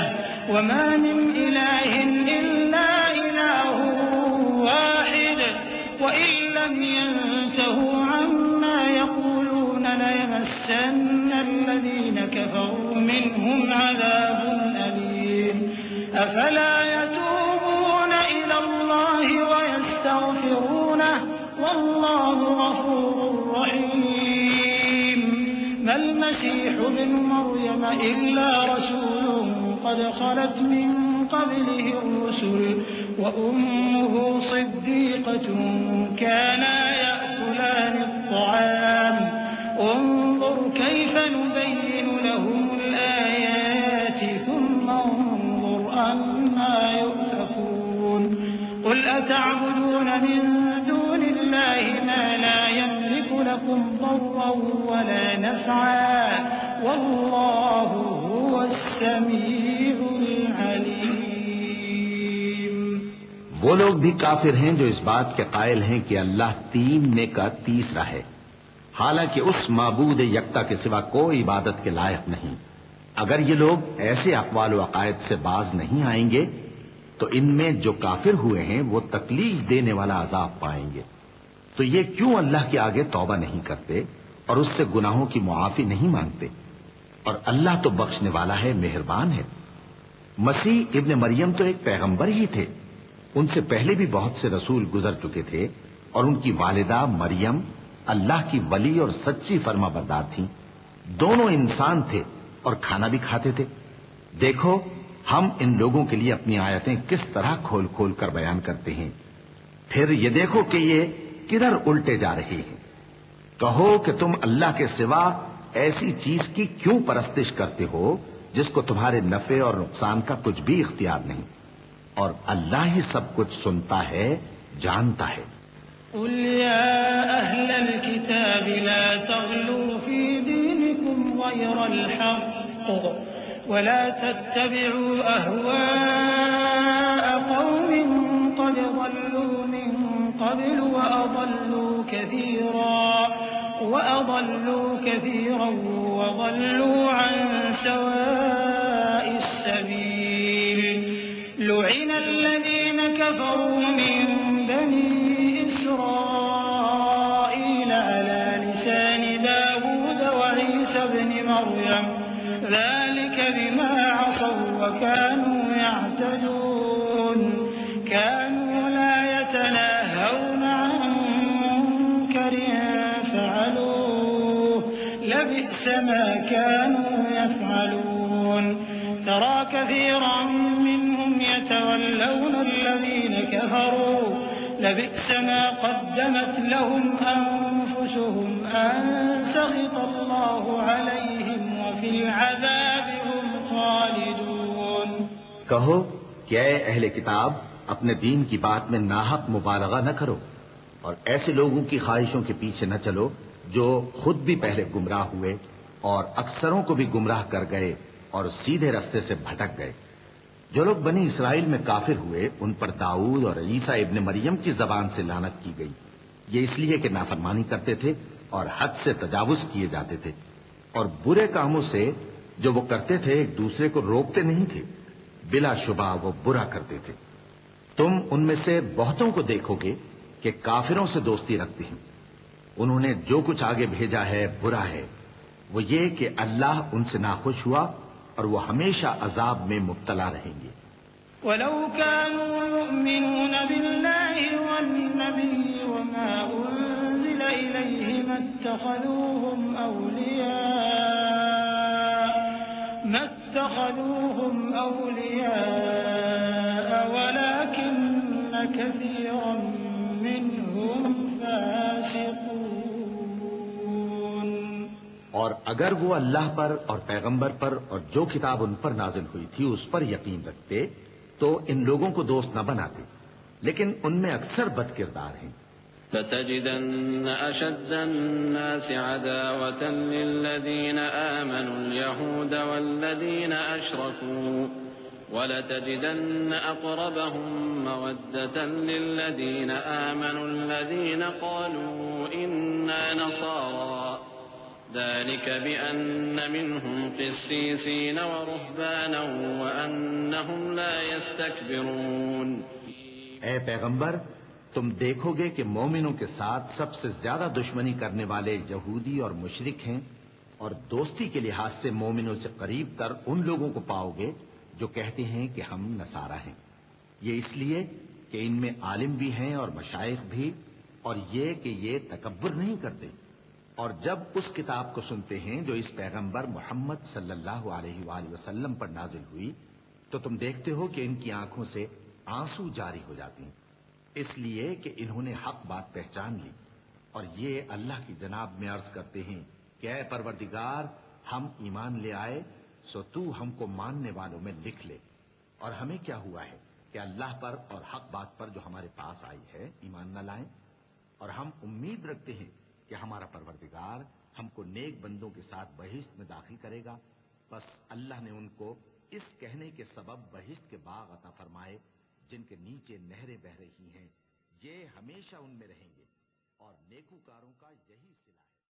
Speaker 3: وما من إله إلا إله واحد وإن لم ينتهوا عما يقولون ليمسن الذين كفروا منهم عذاب أليم. أفلا يتوبون إلى الله ويستغفرونه والله غفور رحيم. ما المسيح ابن مريم إلا رسول قد خلت من قبله الرسل وأمه صديقة كانا يأكلان الطعام انظر كيف نبين لهم الآيات ثم انظر أنا يؤفكون قل أتعبدون من دون الله ما لا يملك لكم ضرا ولا نفعا والله هو السميع العليم۔
Speaker 2: وہ لوگ بھی کافر ہیں جو اس بات کے قائل ہیں کہ اللہ تین میں کا تیسرا ہے، حالانکہ اس معبود یکتا کے سوا کوئی عبادت کے لائق نہیں۔ اگر یہ لوگ ایسے اقوال و عقائد سے باز نہیں آئیں گے تو ان میں جو کافر ہوئے ہیں وہ تکلیف دینے والا عذاب پائیں گے۔ تو یہ کیوں اللہ کے آگے توبہ نہیں کرتے اور اس سے گناہوں کی معافی نہیں مانگتے؟ اور اللہ تو بخشنے والا ہے، مہربان ہے۔ مسیح ابن مریم تو ایک پیغمبر ہی تھے، ان سے پہلے بھی بہت سے رسول گزر چکے تھے، اور ان کی والدہ مریم اللہ کی ولی اور سچی فرما بردار تھیں۔ دونوں انسان تھے اور کھانا بھی کھاتے تھے۔ دیکھو ہم ان لوگوں کے لیے اپنی آیتیں کس طرح کھول کھول کر بیان کرتے ہیں، پھر یہ دیکھو کہ یہ کدھر الٹے جا رہے ہیں۔ کہو کہ تم اللہ کے سوا ایسی چیز کی کیوں پرستش کرتے ہو جس کو تمہارے نفع اور نقصان کا کچھ بھی اختیار نہیں، اور اللہ ہی سب کچھ سنتا ہے، جانتا ہے۔
Speaker 3: قل يا أهل الكتاب لا تغلوا في دينكم غير الحق ولا تتبعوا أهواء قوم قد ضلوا من قبل وأضلوا كثيرا وضلوا عن سواء السبيل لعن الذين كفروا من بني إسرائيل على لسان داود وعيسى بن مريم ذلك بما عصوا وكانوا يعتدون كانوا لا يتناهون عن منكر فعلوه لبئس ما كانوا يفعلون ترى كثيرا منهم يتولون الذين كفروا لبئس ما قدمت لهم أنفسهم أن سخط الله عليهم وفي العذاب هم خالدون۔
Speaker 2: کہو کہ اے اہل کتاب اپنے دین کی بات میں ناحق مبالغہ نہ کرو، اور ایسے لوگوں کی خواہشوں کے پیچھے نہ چلو جو خود بھی پہلے گمراہ ہوئے اور اکثروں کو بھی گمراہ کر گئے اور سیدھے رستے سے بھٹک گئے۔ جو لوگ بنی اسرائیل میں کافر ہوئے ان پر داؤد اور عیسیٰ ابن مریم کی زبان سے لعنت کی گئی، یہ اس لیے کہ نافرمانی کرتے تھے اور حد سے تجاوز کیے جاتے تھے، اور برے کاموں سے جو وہ کرتے تھے ایک دوسرے کو روکتے نہیں تھے، بلا شبہ وہ برا کرتے تھے۔ تم ان میں سے بہتوں کو دیکھو گے کہ کافروں سے دوستی رکھتے ہیں، انہوں نے جو کچھ آگے بھیجا ہے برا ہے، وہ یہ کہ اللہ ان سے ناخوش ہوا اور وہ ہمیشہ عذاب میں مبتلا رہیں گے۔
Speaker 3: وَلَوْ كَانُوا يُؤْمِنُونَ بِاللَّهِ وَالنَّبِيِّ وَمَا أُنزِلَ إِلَيْهِ مَا اتَّخَذُوهُمْ أَوْلِيَاءَ وَلَكِنَّ كَثِيرًا مِّنْهُمْ فَاسِقُونَ۔
Speaker 2: اور اگر وہ اللہ پر اور پیغمبر پر اور جو کتاب ان پر نازل ہوئی تھی اس پر یقین رکھتے تو ان لوگوں کو دوست نہ بناتے، لیکن ان میں اکثر بد کردار ہیں۔
Speaker 1: لَتَجِدَنَّ أَشَدَّ النَّاسِ عَدَاوَةً لِّلَّذِينَ آمَنُوا الْيَهُودَ وَالَّذِينَ أَشْرَكُوا وَلَتَجِدَنَّ أَقْرَبَهُم مَّوَدَّةً لِّلَّذِينَ آمَنُوا الَّذِينَ قَالُوا إِنَّا نَصَارَىٰ ذلك بأن منهم قسيسين ورهبانا وأنهم لا يستكبرون۔
Speaker 2: اے پیغمبر تم دیکھو گے کہ مومنوں کے ساتھ سب سے زیادہ دشمنی کرنے والے یہودی اور مشرک ہیں، اور دوستی کے لحاظ سے مومنوں سے قریب تر ان لوگوں کو پاؤ گے جو کہتے ہیں کہ ہم نصارہ ہیں، یہ اس لیے کہ ان میں عالم بھی ہیں اور مشائخ بھی، اور یہ کہ یہ تکبر نہیں کرتے۔ اور جب اس کتاب کو سنتے ہیں جو اس پیغمبر محمد صلی اللہ علیہ وآلہ وسلم پر نازل ہوئی تو تم دیکھتے ہو کہ ان کی آنکھوں سے آنسو جاری ہو جاتے ہیں، اس لیے کہ انہوں نے حق بات پہچان لی۔ اور یہ اللہ کی جناب میں عرض کرتے ہیں کہ اے پروردگار، ہم ایمان لے آئے سو تو ہم کو ماننے والوں میں لکھ لے، اور ہمیں کیا ہوا ہے کہ اللہ پر اور حق بات پر جو ہمارے پاس آئی ہے ایمان نہ لائیں، اور ہم امید رکھتے ہیں کہ ہمارا پروردگار ہم کو نیک بندوں کے ساتھ بہشت میں داخل کرے گا۔ بس اللہ نے ان کو اس کہنے کے سبب بہشت کے باغ عطا فرمائے جن کے نیچے نہریں بہہ رہی ہیں، یہ ہمیشہ ان میں رہیں گے، اور نیکوکاروں کا یہی صلہ